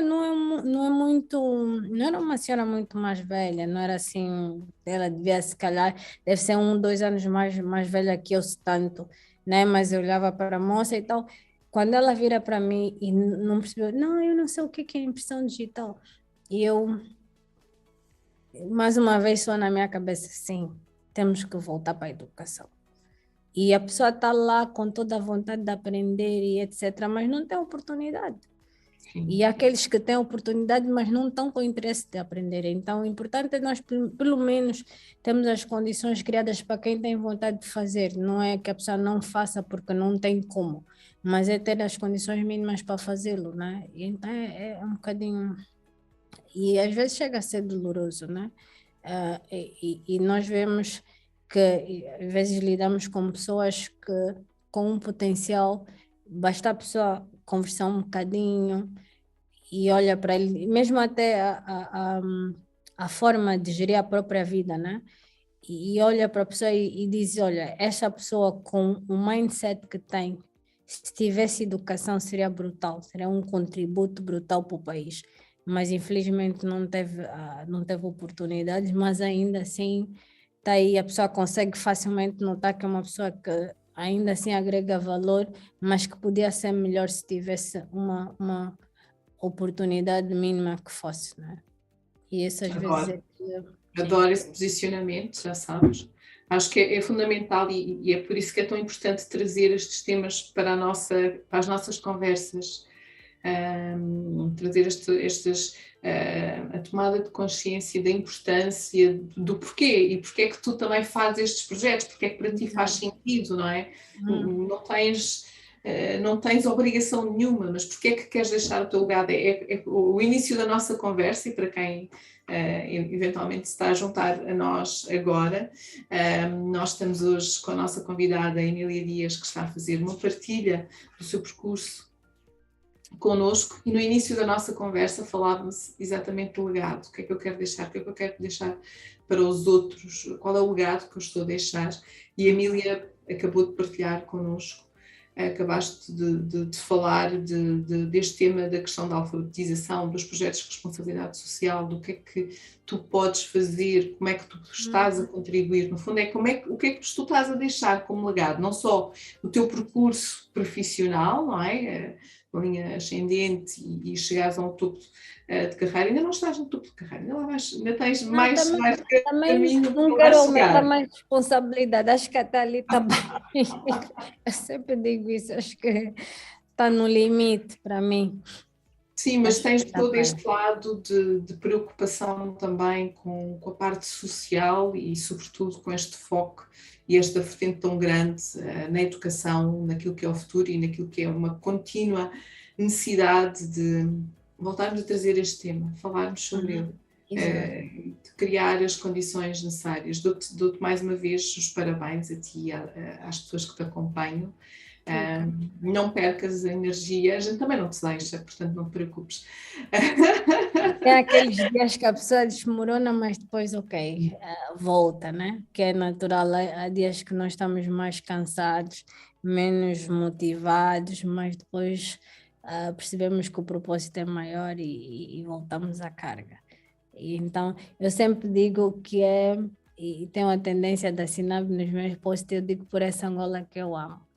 muito, não era uma senhora muito mais velha, não era assim, ela devia se calhar, deve ser 2 anos mais velha que eu, se tanto, né? Mas eu olhava para a moça e tal, quando ela vira para mim e não percebeu, não, eu não sei o que é impressão digital, e eu, mais uma vez, só na minha cabeça, sim, temos que voltar para a educação. E a pessoa está lá com toda a vontade de aprender e etc., mas não tem oportunidade. Sim. E aqueles que têm oportunidade, mas não estão com interesse de aprender. Então, o importante é nós, pelo menos, temos as condições criadas para quem tem vontade de fazer. Não é que a pessoa não faça porque não tem como, mas é ter as condições mínimas para fazê-lo, né? E então, é um bocadinho... E às vezes chega a ser doloroso, né? E nós vemos que às vezes lidamos com pessoas que com um potencial, basta a pessoa conversar um bocadinho e olha para ele, mesmo até a forma de gerir a própria vida, né? E olha para a pessoa e diz, olha, esta pessoa com o mindset que tem, se tivesse educação seria brutal, seria um contributo brutal para o país. Mas infelizmente não teve oportunidades, mas ainda assim tá aí, a pessoa consegue facilmente notar que é uma pessoa que ainda assim agrega valor, mas que podia ser melhor se tivesse uma oportunidade mínima que fosse, né? E isso às vezes é... Adoro esse posicionamento, já sabes. Acho que é fundamental e é por isso que é tão importante trazer estes temas para as nossas conversas. Trazer a tomada de consciência da importância do porquê e porque é que tu também fazes estes projetos, porque é que para ti faz sentido, não é? Não tens obrigação nenhuma, mas porque é que queres deixar o teu legado? É o início da nossa conversa e para quem eventualmente se está a juntar a nós agora, nós estamos hoje com a nossa convidada Emília Dias, que está a fazer uma partilha do seu percurso connosco, e no início da nossa conversa falávamos exatamente do legado, o que é que eu quero deixar, o que é que eu quero deixar para os outros, qual é o legado que eu estou a deixar, e a Emília acabou de partilhar connosco, acabaste de falar deste tema da questão da alfabetização, dos projetos de responsabilidade social, do que é que tu podes fazer, como é que tu estás a contribuir, no fundo o que é que tu estás a deixar como legado, não só o teu percurso profissional, não é? Linha ascendente e chegares a um topo de carreira, ainda não estás no topo de carreira, ainda tens mais caminho não para quero chegar. aumentar mais responsabilidade, acho que até ali está bem. Eu sempre digo isso, acho que está no limite para mim. Sim, mas tens todo este lado de preocupação também com a parte social e sobretudo com este foco e esta vertente tão grande na educação, naquilo que é o futuro e naquilo que é uma contínua necessidade de voltarmos a trazer este tema, falarmos sobre ele, de criar as condições necessárias. Dou-te mais uma vez os parabéns a ti e às pessoas que te acompanham. Não percas a energia, a gente também não te deixa, portanto não te preocupes. Tem aqueles dias que a pessoa desmorona, mas depois volta, né? Que é natural, há dias que nós estamos mais cansados, menos motivados, mas depois percebemos que o propósito é maior e voltamos à carga. E então, eu sempre digo que e tenho a tendência de assinar nos meus posts, eu digo por essa Angola que eu amo.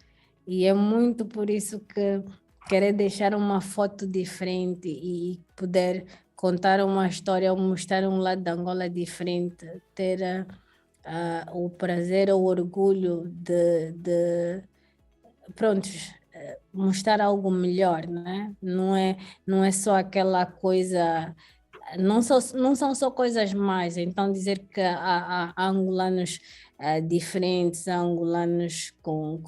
E é muito por isso que querer deixar uma foto diferente e poder contar uma história ou mostrar um lado da Angola diferente, ter o prazer ou o orgulho de mostrar algo melhor, né? Não é só aquela coisa, não são só coisas mais, então dizer que há angolanos diferentes, há angolanos com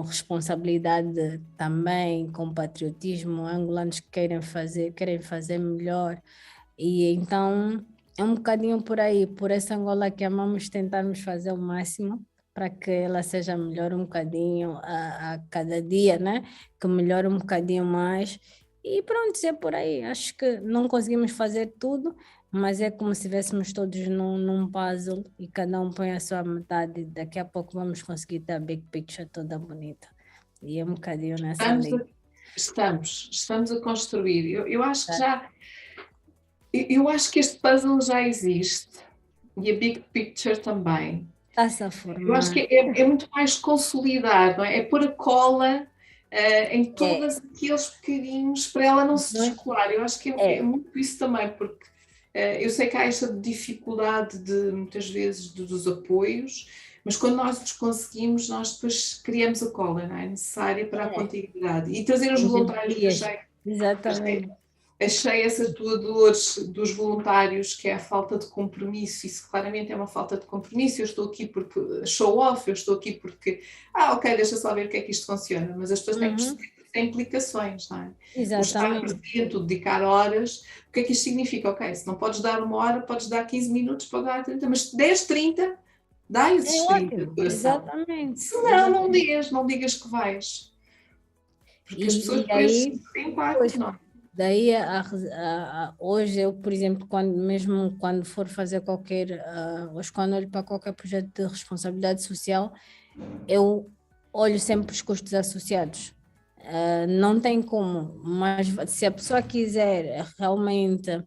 responsabilidade também, com patriotismo, angolanos que querem fazer melhor. E então é um bocadinho por aí, por essa Angola que amamos, tentarmos fazer o máximo para que ela seja melhor um bocadinho a cada dia, né? Que melhore um bocadinho mais. E pronto, é por aí. Acho que não conseguimos fazer tudo, mas é como se estivéssemos todos num puzzle e cada um põe a sua metade. Daqui a pouco vamos conseguir ter a big picture toda bonita. E é um bocadinho nessa linha. Estamos a construir. Eu acho que eu acho que este puzzle já existe e a big picture também. Está-se a formar. Eu acho que é muito mais consolidar, não é? É pôr a cola em todos aqueles bocadinhos para ela não se descolar. Eu acho que é muito isso também, porque eu sei que há esta dificuldade muitas vezes dos apoios, mas quando nós os conseguimos, nós depois criamos a cola, não é? Necessária para a continuidade. E trazer os voluntários, que achei Exatamente. Achei essa tua dor dos voluntários, que é a falta de compromisso. Isso claramente é uma falta de compromisso. Eu estou aqui porque show off, eu estou aqui porque, ok, deixa só ver o que é que isto funciona, mas as pessoas têm que perceber que tem implicações, não é? O estar Exatamente. presente, o dedicar horas, o que é que isto significa? Ok, se não podes dar 1 hora, podes dar 15 minutos, pode dar 30, mas 10, 30, dá É esses 30 de ótimo. coração. Exatamente. Se não, Exatamente. não digas que vais, porque as pessoas E depois aí, têm impacto, pois, não é? daí hoje eu, por exemplo, mesmo quando for fazer hoje quando olho para qualquer projeto de responsabilidade social, eu olho sempre os custos associados. Não tem como, mas se a pessoa quiser realmente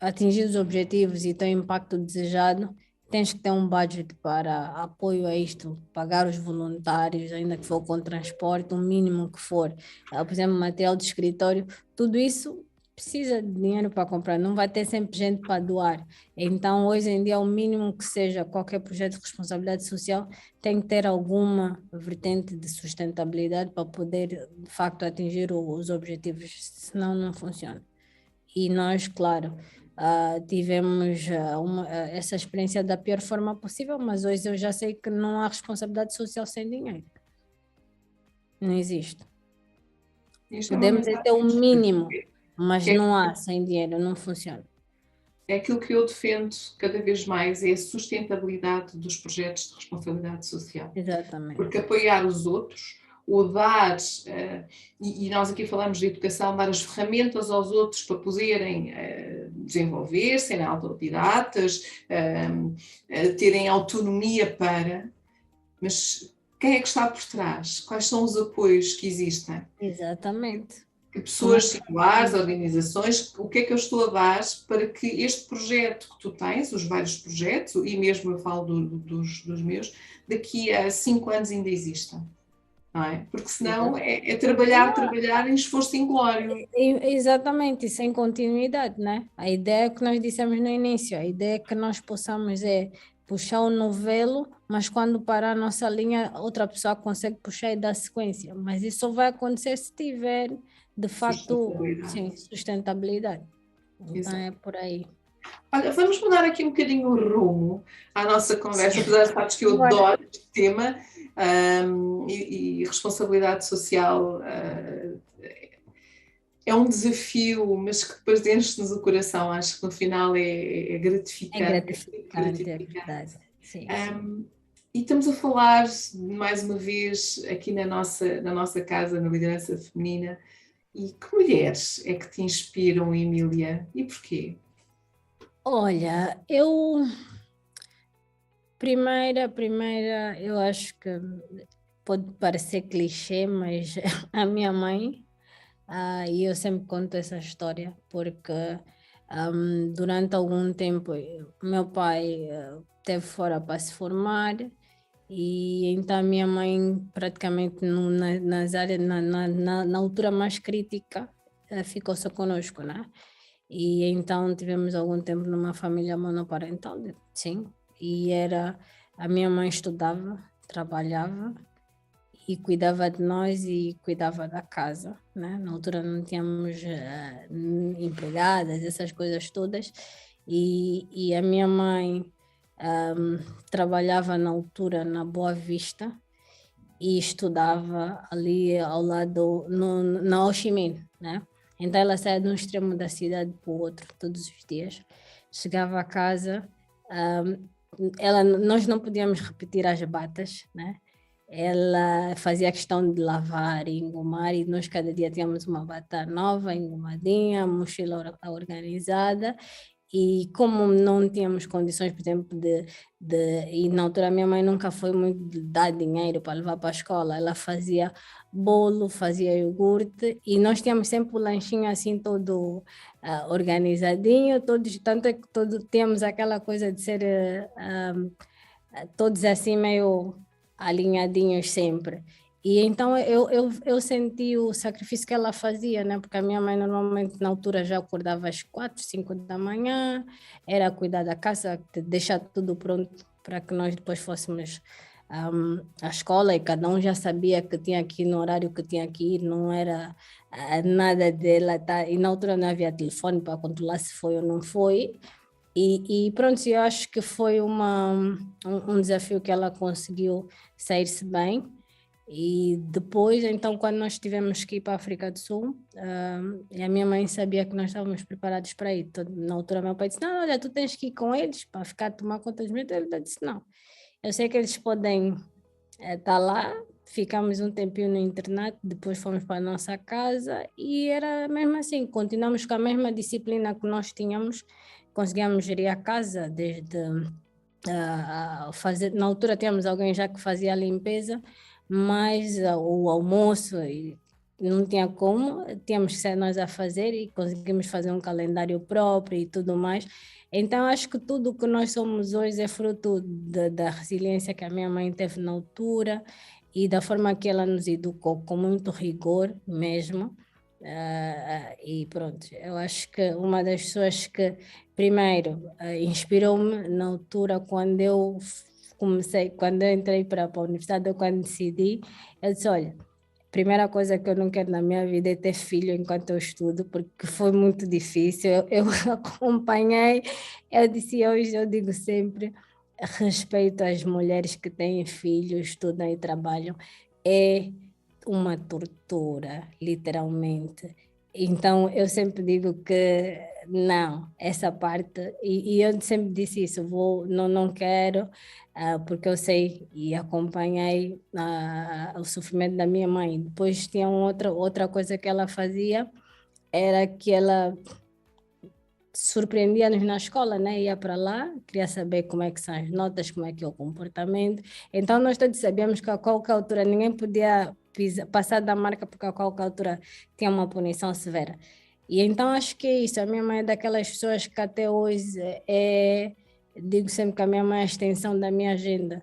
atingir os objetivos e ter o impacto desejado, tens que ter um budget para apoio a isto, pagar os voluntários, ainda que for com transporte, o mínimo que for. Por exemplo, material de escritório, tudo isso precisa de dinheiro para comprar, não vai ter sempre gente para doar. Então, hoje em dia, o mínimo que seja qualquer projeto de responsabilidade social tem que ter alguma vertente de sustentabilidade para poder, de facto, atingir os objetivos, senão não funciona. E nós, claro, tivemos essa experiência da pior forma possível, mas hoje eu já sei que não há responsabilidade social sem dinheiro. Não existe. Isto é uma Podemos mensagem ter o mínimo, importante, mas que não há sem dinheiro, não funciona. é aquilo que eu defendo cada vez mais, é a sustentabilidade dos projetos de responsabilidade social. Porque Exatamente. apoiar os outros, o dar, e nós aqui falamos de educação, dar as ferramentas aos outros para poderem desenvolver-se, serem autodidatas, terem autonomia para, mas quem é que está por trás? Quais são os apoios que existem? Exatamente. Que Como é pessoas que singulares, organizações, o que é que eu estou a dar para que este projeto que tu tens, os vários projetos, e mesmo eu falo dos meus, daqui a 5 anos ainda existam, não é? Porque senão é trabalhar em esforço inglório. Exatamente, e sem continuidade, né? A ideia que nós dissemos no início, a ideia que nós possamos puxar o novelo, mas quando parar a nossa linha, outra pessoa consegue puxar e dar sequência. Mas isso só vai acontecer se tiver, de facto, Sustentabilidade. sim, sustentabilidade. Então Exato. é por aí. Olha, vamos mudar aqui um bocadinho o rumo à nossa conversa, apesar de sabes que eu Bora. adoro este tema, e responsabilidade social é um desafio, mas que depois enche-nos o coração. Acho que no final é É gratificante. É gratificante, é gratificante. verdade. Sim, sim. E estamos a falar, mais uma vez, aqui na nossa casa, na liderança feminina. E que mulheres é que te inspiram, Emília? E porquê? Olha, primeira, eu acho que pode parecer clichê, mas a minha mãe. E eu sempre conto essa história porque durante algum tempo meu pai esteve fora para se formar e então a minha mãe praticamente nas áreas, na altura mais crítica ficou só conosco, né? E então tivemos algum tempo numa família monoparental, sim, e a minha mãe estudava, trabalhava e cuidava de nós e cuidava da casa, né? Na altura não tínhamos empregadas, essas coisas todas, e a minha mãe trabalhava na altura na Boa Vista e estudava ali ao lado, na Ho Chi Minh, né? Então ela saía de um extremo da cidade para o outro todos os dias, chegava a casa, nós não podíamos repetir as batas, né? Ela fazia questão de lavar e engomar e nós cada dia tínhamos uma bata nova, engomadinha, mochila organizada e como não tínhamos condições, por exemplo, e na altura a minha mãe nunca foi muito de dar dinheiro para levar para a escola, ela fazia bolo, fazia iogurte e nós tínhamos sempre o lanchinho assim todo organizadinho, tanto é que temos aquela coisa de ser todos assim meio alinhadinhos sempre. E então eu senti o sacrifício que ela fazia, né? Porque a minha mãe normalmente na altura já acordava às 4, 5 da manhã, era cuidar da casa, deixar tudo pronto para que nós depois fôssemos a escola, e cada um já sabia que tinha que ir no horário que tinha que ir, não era nada dela, tá? E na altura não havia telefone para controlar se foi ou não foi. E pronto, eu acho que foi um desafio que ela conseguiu sair-se bem. E depois, então, quando nós tivemos que ir para a África do Sul, e a minha mãe sabia que nós estávamos preparados para ir. Na altura, meu pai disse: Não, olha, tu tens que ir com eles para ficar a tomar conta dos meus. Ele disse: Não, eu sei que eles podem estar lá. Ficamos um tempinho no internato, depois fomos para a nossa casa e era mesmo assim, continuamos com a mesma disciplina que nós tínhamos, conseguíamos gerir a casa desde fazer, na altura tínhamos alguém já que fazia a limpeza, mas o almoço e não tinha como, tínhamos que ser nós a fazer e conseguimos fazer um calendário próprio e tudo mais. Então, acho que tudo o que nós somos hoje é fruto da resiliência que a minha mãe teve na altura e da forma que ela nos educou, com muito rigor mesmo. E pronto, eu acho que uma das pessoas que, primeiro, inspirou-me na altura quando eu comecei, quando eu entrei para a universidade, eu quando decidi, eu disse: Olha, primeira coisa que eu não quero na minha vida é ter filho enquanto eu estudo, porque foi muito difícil. Eu acompanhei, eu disse hoje, eu digo sempre, respeito às mulheres que têm filhos, estudam e trabalham. É uma tortura, literalmente. Então, eu sempre digo que não, essa parte, e eu sempre disse isso, não quero, porque eu sei e acompanhei o sofrimento da minha mãe. Depois tinha outra coisa que ela fazia, era que ela surpreendia-nos na escola, né? Ia para lá, queria saber como é que são as notas, como é que é o comportamento. Então, nós todos sabíamos que a qualquer altura ninguém podia passar da marca, porque a qualquer altura tinha uma punição severa. E então, acho que é isso. A minha mãe é daquelas pessoas que até hoje digo sempre que a minha mãe é a extensão da minha agenda.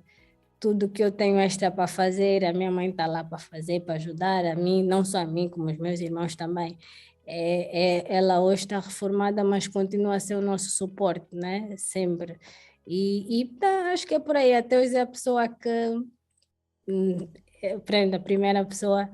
Tudo que eu tenho extra para fazer, a minha mãe está lá para fazer, para ajudar a mim, não só a mim, como os meus irmãos também. Ela hoje está reformada, mas continua a ser o nosso suporte, né? Sempre. Acho que é por aí. Até hoje é a pessoa que, prende, a primeira pessoa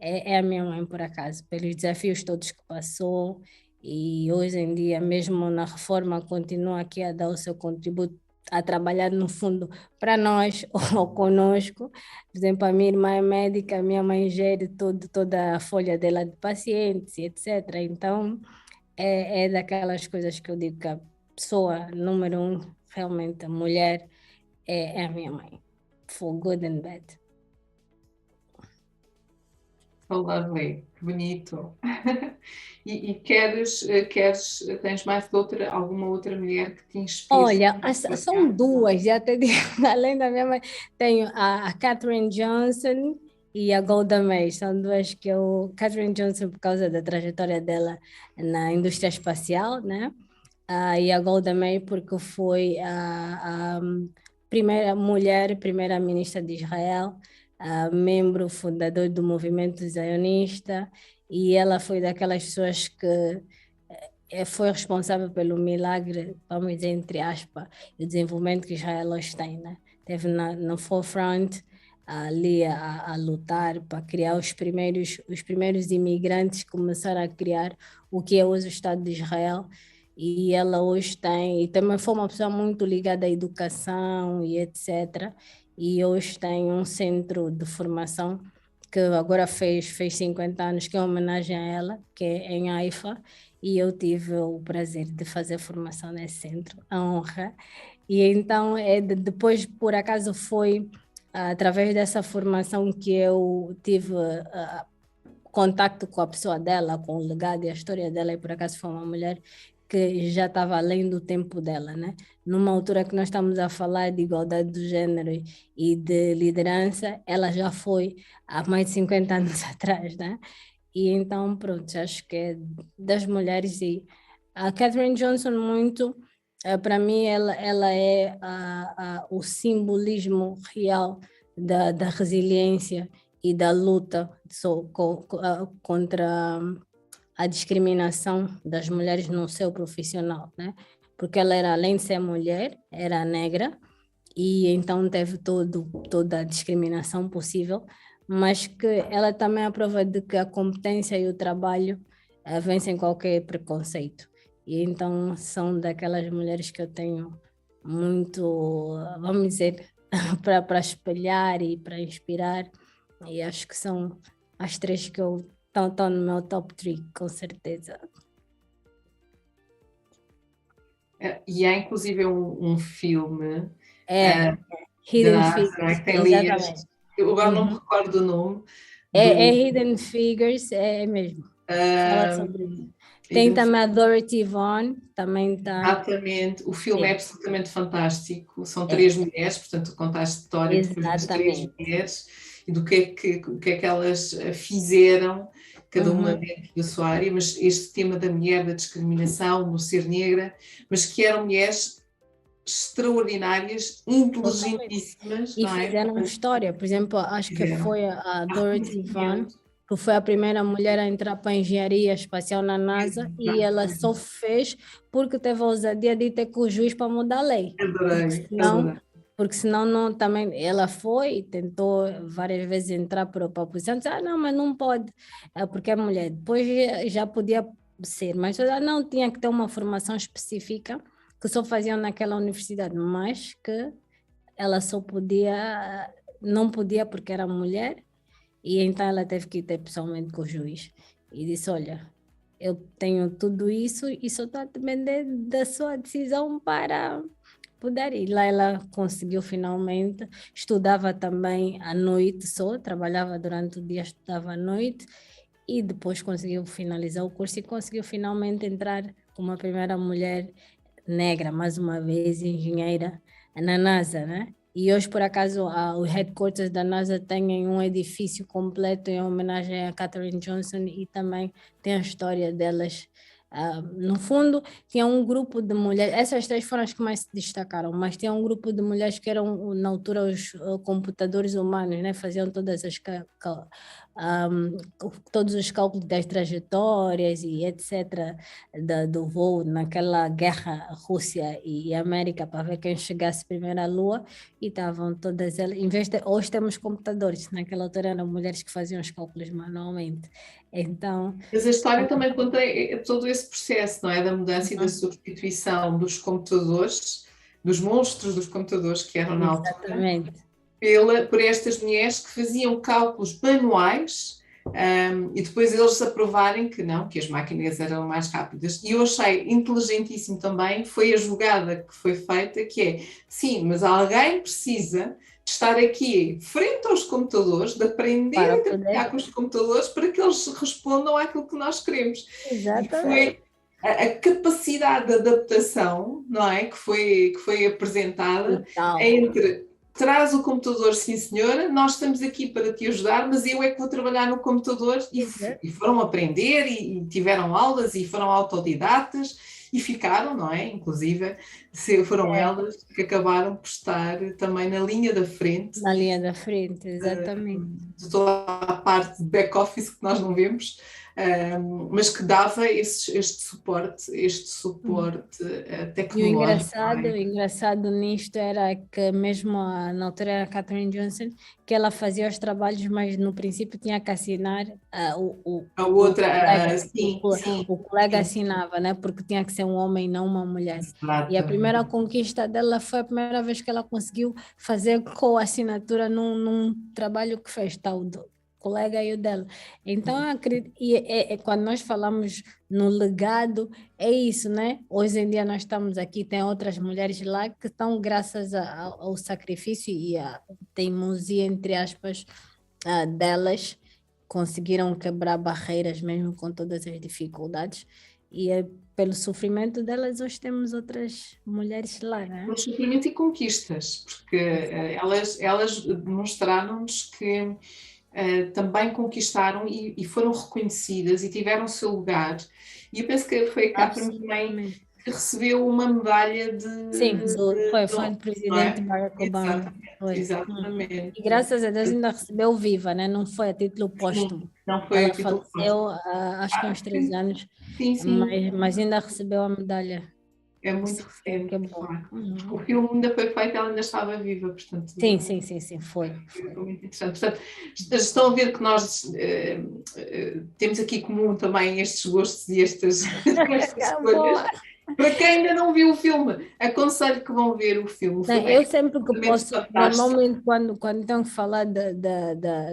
é a minha mãe, por acaso, pelos desafios todos que passou. E hoje em dia, mesmo na reforma, continua aqui a dar o seu contributo, a trabalhar no fundo para nós ou conosco. Por exemplo, a minha irmã é médica, a minha mãe gere toda a folha dela de pacientes, e etc. Então, é daquelas coisas que eu digo que a pessoa número um, realmente, a mulher, é a minha mãe. For good and bad. So lovely, que bonito. E tens mais alguma outra mulher que te inspire Olha, na tua são casa? duas, já te digo, além da minha mãe, tenho a Katherine Johnson e a Golda Meir, são duas que eu... Katherine Johnson por causa da trajetória dela na indústria espacial, né? E a Golda Meir porque foi a primeira mulher, primeira-ministra de Israel, membro fundador do movimento zionista, e ela foi daquelas pessoas que foi responsável pelo milagre, vamos dizer, entre aspas, o desenvolvimento que Israel hoje tem, né? Teve no forefront ali a lutar para criar os primeiros imigrantes que começaram a criar o que é hoje o Estado de Israel. E ela hoje tem, e também foi uma pessoa muito ligada à educação e etc. E hoje tem um centro de formação que agora fez 50 anos, que é uma homenagem a ela, que é em Haifa, e eu tive o prazer de fazer formação nesse centro, a honra. E então, depois, por acaso, foi através dessa formação que eu tive contato com a pessoa dela, com o legado e a história dela, e por acaso foi uma mulher que já estava além do tempo dela, né? Numa altura que nós estamos a falar de igualdade do género e de liderança, ela já foi há mais de 50 anos atrás, né? E então, pronto, acho que é das mulheres. E a Katherine Johnson, muito, para mim, ela é o simbolismo real da resiliência e da luta contra a discriminação das mulheres no seu profissional, né? Porque ela era, além de ser mulher, era negra, e então teve toda a discriminação possível, mas que ela também é a prova de que a competência e o trabalho vencem qualquer preconceito. E então são daquelas mulheres que eu tenho muito, vamos dizer, para espelhar e para inspirar, e acho que são as três que eu estão no meu top 3, com certeza. E há inclusive um filme Hidden que Figures, tem ali exatamente. eu agora não me recordo o nome É do Hidden Figures, é mesmo. Fala sobre isso. Tem Hidden também a Figures. Dorothy Vaughan, também está. Exatamente, o filme é Sim, absolutamente fantástico. São é, três mulheres, portanto, conta a história depois das três exatamente. mulheres e do o que é que elas fizeram, cada uma Uhum, dentro da sua área, mas este tema da mulher, da discriminação, no ser negra, mas que eram mulheres extraordinárias, totalmente. inteligentíssimas, E não é? fizeram história, por exemplo, acho que Fizeram foi a Dorothy Vaughan, conhecimento. que foi a primeira mulher a entrar para a engenharia espacial na NASA, e ela só Exatamente. fez porque teve a ousadia de ter com o juiz para mudar a lei. Porque Adorei, senão, adorei. porque senão não, também ela foi e tentou várias vezes entrar para a posição, disse, não, mas não pode, porque é mulher. Depois já podia ser, mas não tinha que ter uma formação específica que só faziam naquela universidade, mas que ela só podia, não podia porque era mulher, e então ela teve que ir ter pessoalmente com o juiz e disse, olha, eu tenho tudo isso e só está a depender da sua decisão para poder ir. Lá ela conseguiu finalmente, estudava também à noite só, trabalhava durante o dia, estudava à noite, e depois conseguiu finalizar o curso e conseguiu finalmente entrar como a primeira mulher negra, mais uma vez, engenheira na NASA, né? E hoje, por acaso, o headquarters da NASA tem um edifício completo em homenagem a Katherine Johnson, e também tem a história delas. No fundo, tinha um grupo de mulheres, essas três foram as que mais se destacaram, mas tinha um grupo de mulheres que eram, na altura, os computadores humanos, né? Faziam todas um, todos os cálculos das trajetórias e etc. Do voo naquela guerra Rússia e América para ver quem chegasse primeiro à Lua, e estavam todas elas, em vez de, hoje temos computadores, naquela altura eram mulheres que faziam os cálculos manualmente, então... Mas a história também conta todo esse processo, não é? Da mudança e da substituição dos computadores, dos monstros dos computadores que eram na altura, Exatamente. por estas mulheres que faziam cálculos manuais, e depois eles aprovarem que não, que as máquinas eram mais rápidas. E eu achei inteligentíssimo também, foi a jogada que foi feita, que é, sim, mas alguém precisa de estar aqui frente aos computadores, de aprender Para a trabalhar poder... com os computadores para que eles respondam àquilo que nós queremos. E Exatamente. foi a capacidade de adaptação, não é, que foi apresentada Total. entre traz o computador, sim senhora, nós estamos aqui para te ajudar, mas eu é que vou trabalhar no computador, e foram aprender e tiveram aulas e foram autodidatas e ficaram, não é? Inclusive, foram elas que acabaram por estar também na linha da frente Na linha da frente, exatamente. de toda a parte de back-office que nós não vemos, mas que dava este suporte E tecnológico. o engraçado nisto era que mesmo na altura era a Katherine Johnson, que ela fazia os trabalhos, mas no princípio tinha que assinar A o outra, colega, sim, sim, o colega sim, assinava, né? Porque tinha que ser um homem, não uma mulher. E a primeira exatamente. conquista dela foi a primeira vez que ela conseguiu fazer co-assinatura num trabalho que fez, tal do colega e o dela. Então, acredito, quando nós falamos no legado, é isso, né? Hoje em dia nós estamos aqui, tem outras mulheres lá que estão, graças ao sacrifício e à teimosia, entre aspas, delas, conseguiram quebrar barreiras mesmo com todas as dificuldades. E pelo sofrimento delas, hoje temos outras mulheres lá, né? Sofrimento e conquistas, porque elas demonstraram-nos que também conquistaram e foram reconhecidas e tiveram o seu lugar. E eu penso que foi a Catherine também Absolutamente. que recebeu uma medalha Sim, foi de do não presidente é? Barack Obama. Exatamente, Foi. exatamente. E graças a Deus ainda recebeu viva, né? Não foi a título Sim, póstumo. não foi Ela o título posto. faleceu, acho que há uns 3 anos, Sim, sim. mas ainda recebeu a medalha. É muito Sim, que recente, é de bom. facto. Uhum. O filme ainda foi feito, ela ainda estava viva, portanto, Sim, foi. foi muito interessante. Portanto, estão a ver que nós temos aqui em comum também estes gostos e estas escolhas. Boa. Para quem ainda não viu o filme, aconselho que vão ver o filme. O Não, filme eu é sempre que absolutamente posso, fantástico. normalmente quando tenho que falar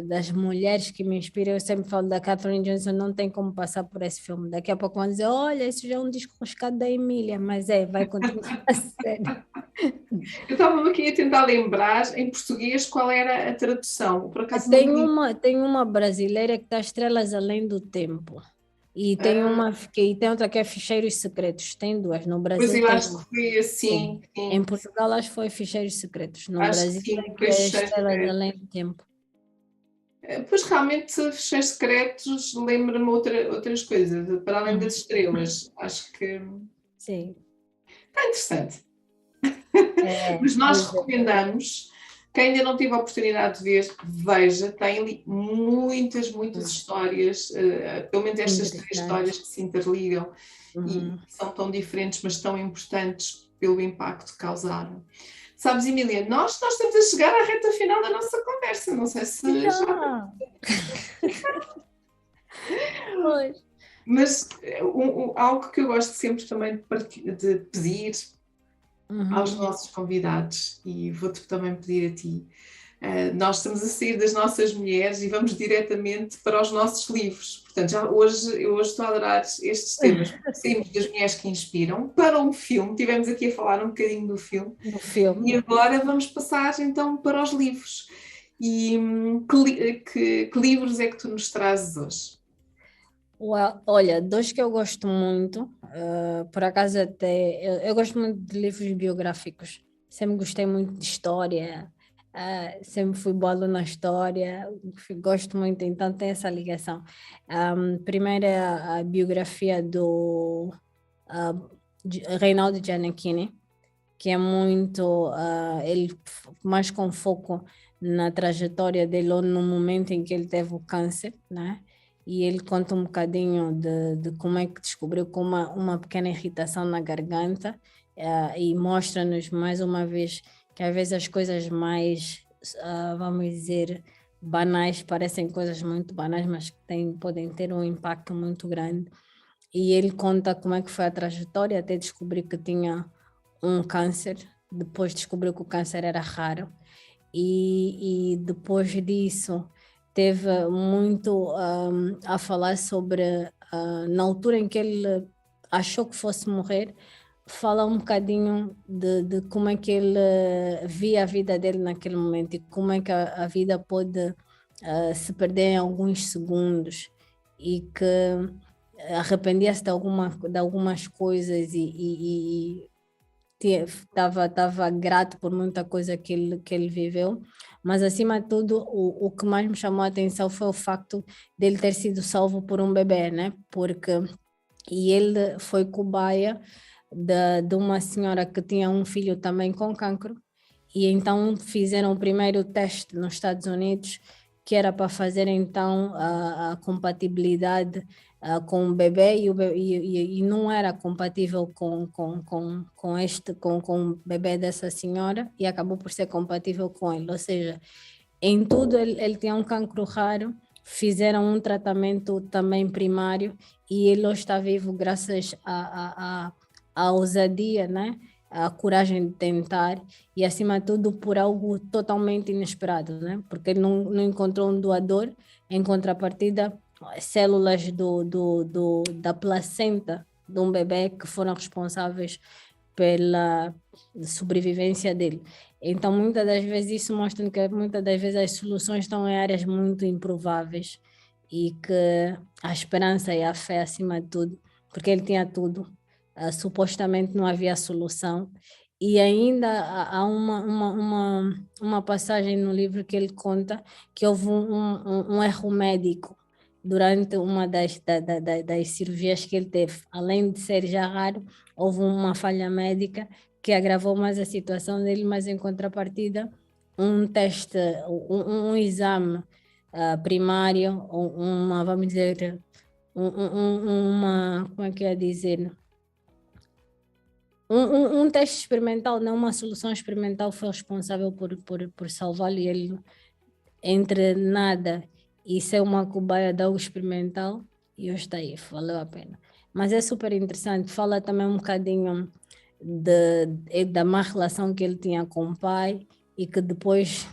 das mulheres que me inspiram, eu sempre falo da Katherine Johnson, não tem como passar por esse filme. Daqui a pouco vão dizer, olha, isso já é um disco riscado da Emília, mas vai continuar a ser. Eu estava aqui a tentar lembrar em português qual era a tradução. Por acaso não vi. Tem uma brasileira que está Estrelas Além do Tempo. E tem outra que é Ficheiros Secretos. Tem duas. No Pois Brasil eu tem acho uma. que foi Sim. assim, Em sim. Portugal acho que foi Ficheiros Secretos. No Acho que Brasil sim, é que foi é Fecheiros Estrelas Secretos. Além do Tempo. Pois realmente, Fecheiros Secretos lembra-me outras coisas, para além das Uhum. estrelas. Acho que Sim. está interessante. É, Mas nós recomendamos, quem ainda não teve a oportunidade de ver, veja, tem ali muitas histórias, pelo menos estas três interessantes. histórias que se interligam e Uhum. são tão diferentes, mas tão importantes pelo impacto que causaram. Sabes, Emília, nós estamos a chegar à reta final da nossa conversa, não sei se já. Já. Pois. Mas algo que eu gosto sempre também de pedir aos Uhum. nossos convidados, e vou-te também pedir a ti. Nós estamos a sair das nossas mulheres e vamos diretamente para os nossos livros. Portanto, eu hoje estou a adorar estes temas. Saímos das mulheres que inspiram para um filme, tivemos aqui a falar um bocadinho do filme, No filme. e agora vamos passar então para os livros. E que livros é que tu nos trazes hoje? Olha, dois que eu gosto muito, por acaso até, eu gosto muito de livros biográficos, sempre gostei muito de história, sempre fui boa aluna na história, gosto muito, então tem essa ligação. Primeiro é a biografia do Reinaldo Giannichini, que é muito, ele mais com foco na trajetória dele ou no momento em que ele teve o câncer, né? E ele conta um bocadinho de como é que descobriu com uma pequena irritação na garganta, e mostra-nos mais uma vez que às vezes as coisas mais, vamos dizer, banais parecem coisas muito banais, mas que podem ter um impacto muito grande. E ele conta como é que foi a trajetória até descobrir que tinha um câncer, depois descobriu que o câncer era raro e depois disso teve muito a falar sobre, na altura em que ele achou que fosse morrer, fala um bocadinho de como é que ele via a vida dele naquele momento e como é que a vida pode se perder em alguns segundos e que arrependia-se de algumas coisas e estava grato por muita coisa que ele viveu, mas acima de tudo, o que mais me chamou a atenção foi o facto dele ter sido salvo por um bebê, né? E ele foi cobaia de uma senhora que tinha um filho também com cancro, e então fizeram o primeiro teste nos Estados Unidos, que era para fazer então a compatibilidade com o bebê, e não era compatível com o bebê dessa senhora, e acabou por ser compatível com ele, ou seja, em tudo ele tinha um cancro raro, fizeram um tratamento também primário, e ele hoje está vivo graças à ousadia, né? A coragem de tentar, e acima de tudo por algo totalmente inesperado, né? Porque ele não encontrou um doador, em contrapartida, células da placenta de um bebê que foram responsáveis pela sobrevivência dele. Então, muitas das vezes isso mostra que muitas das vezes as soluções estão em áreas muito improváveis e que a esperança e a fé acima de tudo, porque ele tinha tudo, supostamente não havia solução. E ainda há uma passagem no livro que ele conta que houve um erro médico durante uma das cirurgias que ele teve. Além de ser já raro, houve uma falha médica que agravou mais a situação dele, mas em contrapartida, um teste, um exame primário, vamos dizer, uma, como é que é dizer? um teste experimental, não uma solução experimental, foi responsável por salvá-lo, e ele, entre nada e ser uma cobaia de algo experimental, e hoje está aí, valeu a pena. Mas é super interessante, fala também um bocadinho da má relação que ele tinha com o pai, e que depois,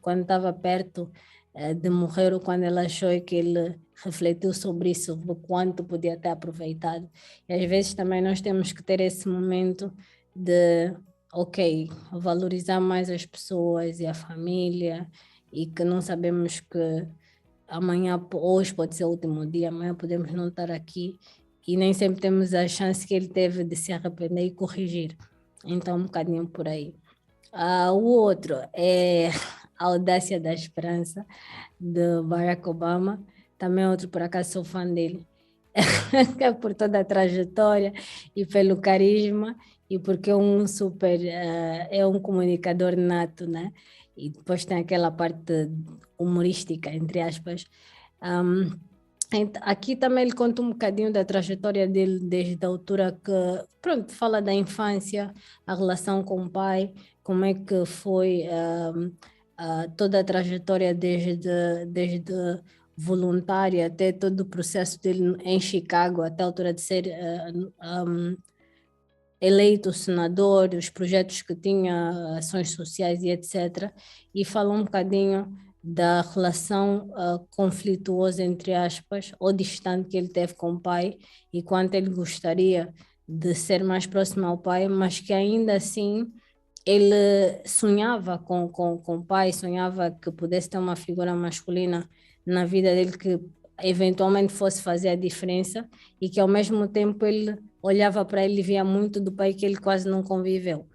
quando estava perto de morrer, ou quando ele achou, que ele refletiu sobre isso, o quanto podia ter aproveitado. E às vezes também nós temos que ter esse momento de, ok, valorizar mais as pessoas e a família, e que não sabemos que amanhã, hoje pode ser o último dia, amanhã podemos não estar aqui, e nem sempre temos a chance que ele teve de se arrepender e corrigir. Então, um bocadinho por aí. O outro é A Audácia da Esperança, de Barack Obama. Também outro, por acaso sou fã dele, por toda a trajetória e pelo carisma, e porque é um comunicador nato, né? E depois tem aquela parte humorística, entre aspas. Aqui também ele conta um bocadinho da trajetória dele desde a altura que, pronto, fala da infância, a relação com o pai, como é que foi toda a trajetória desde voluntária até todo o processo dele em Chicago, até a altura de ser eleito senador, os projetos que tinha, ações sociais e etc. E fala um bocadinho da relação conflituosa, entre aspas, ou distante, que ele teve com o pai, e quanto ele gostaria de ser mais próximo ao pai, mas que ainda assim ele sonhava com o pai, sonhava que pudesse ter uma figura masculina na vida dele que eventualmente fosse fazer a diferença, e que ao mesmo tempo ele olhava para ele e via muito do pai que ele quase não conviveu.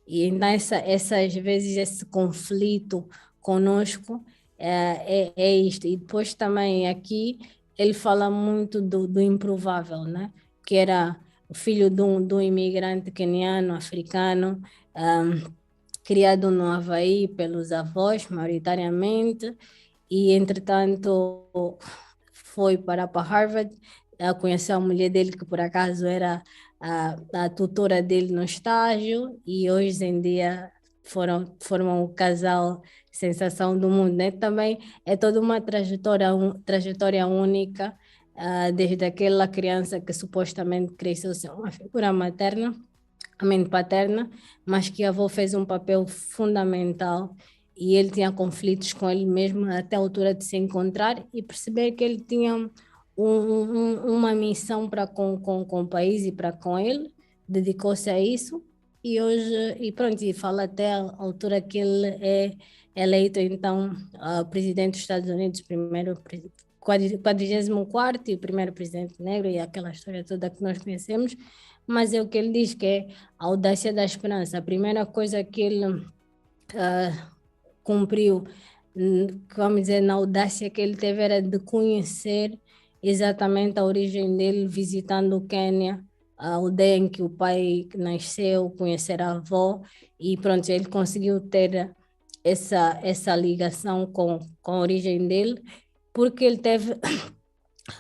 E então às vezes esse conflito conosco é isto. E depois também aqui ele fala muito do improvável, né? Que era o filho de um imigrante queniano, africano, criado no Havaí pelos avós, maioritariamente, e entretanto foi para Harvard, conheceu a mulher dele, que por acaso era a tutora dele no estágio, e hoje em dia formam o casal sensação do mundo, né? Também é toda uma trajetória única, desde aquela criança que supostamente cresceu sem uma figura materna, a mãe paterna, mas que a avó fez um papel fundamental, e ele tinha conflitos com ele mesmo até a altura de se encontrar e perceber que ele tinha uma missão para com o país e para com ele, dedicou-se a isso, e hoje, e pronto, e fala até a altura que ele é eleito, então, presidente dos Estados Unidos, primeiro 44º e primeiro presidente negro, e aquela história toda que nós conhecemos. Mas é o que ele diz, que é a audácia da esperança. A primeira coisa que ele cumpriu, vamos dizer, na audácia que ele teve, era de conhecer exatamente a origem dele, visitando o Quênia, a aldeia em que o pai nasceu, conhecer a avó, e pronto, ele conseguiu ter essa ligação com a origem dele, porque ele teve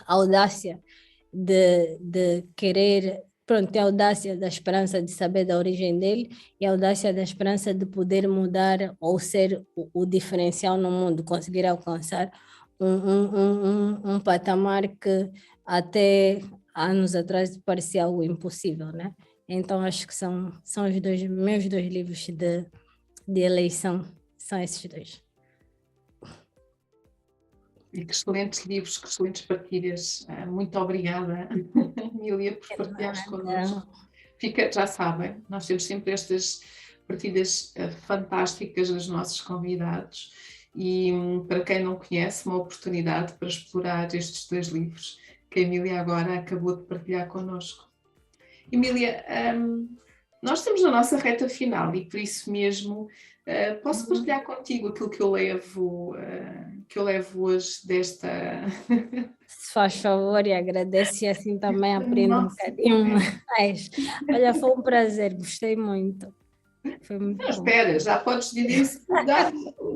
a audácia de querer, pronto, tem a audácia da esperança de saber da origem dele, e a audácia da esperança de poder mudar ou ser o diferencial no mundo, conseguir alcançar um patamar que até anos atrás parecia algo impossível, né? Então acho que são os meus dois livros de eleição, são esses dois. E que excelentes livros, que excelentes partilhas. Muito obrigada, Emília, por partilhares connosco. Já sabem, nós temos sempre estas partilhas fantásticas dos nossos convidados, e para quem não conhece, uma oportunidade para explorar estes dois livros que a Emília agora acabou de partilhar connosco. Emília, nós estamos na nossa reta final, e por isso mesmo posso partilhar contigo aquilo que eu levo hoje desta... Se faz favor, e agradeço, e assim também aprendo um bocadinho mais. Olha, foi um prazer, gostei muito. Foi muito Não, bom. espera, já podes dizer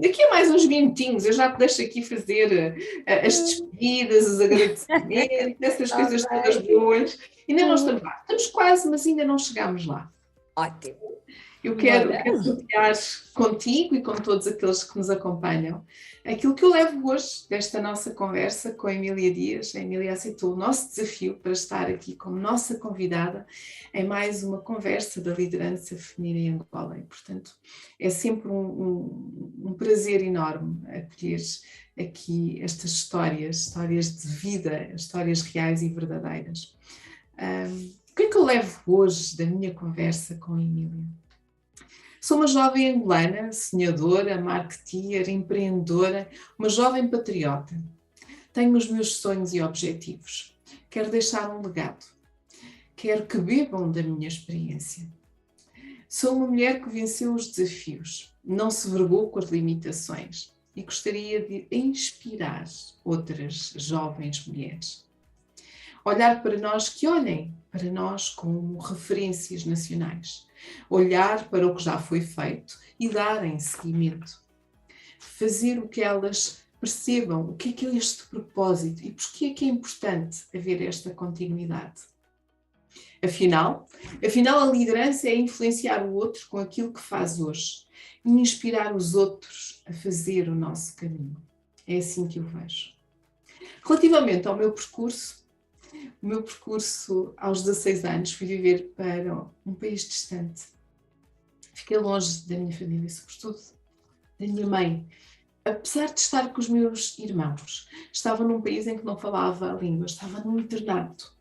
daqui a mais uns minutinhos, eu já te deixo aqui fazer as despedidas, os agradecimentos, essas coisas todas boas. Ainda não estamos lá. Estamos quase, mas ainda não chegámos lá. Ótimo. Eu quero partilhar contigo e com todos aqueles que nos acompanham aquilo que eu levo hoje desta nossa conversa com a Emília Dias. A Emília aceitou o nosso desafio para estar aqui como nossa convidada em mais uma conversa da liderança feminina em Angola. E, portanto, é sempre um prazer enorme acolher aqui estas histórias de vida, histórias reais e verdadeiras. O que é que eu levo hoje da minha conversa com a Emília? Sou uma jovem angolana, sonhadora, marketeer, empreendedora, uma jovem patriota. Tenho os meus sonhos e objetivos. Quero deixar um legado. Quero que bebam da minha experiência. Sou uma mulher que venceu os desafios, não se vergou com as limitações e gostaria de inspirar outras jovens mulheres. Olhar para nós, que olhem para nós como referências nacionais. Olhar para o que já foi feito e darem seguimento. Fazer o que elas percebam, o que é este propósito e porquê é que é importante haver esta continuidade. Afinal, a liderança é influenciar o outro com aquilo que faz hoje e inspirar os outros a fazer o nosso caminho. É assim que eu vejo. Relativamente ao meu percurso, aos 16 anos, fui viver para um país distante. Fiquei longe da minha família, sobretudo da minha mãe. Apesar de estar com os meus irmãos, estava num país em que não falava a língua, estava num internato.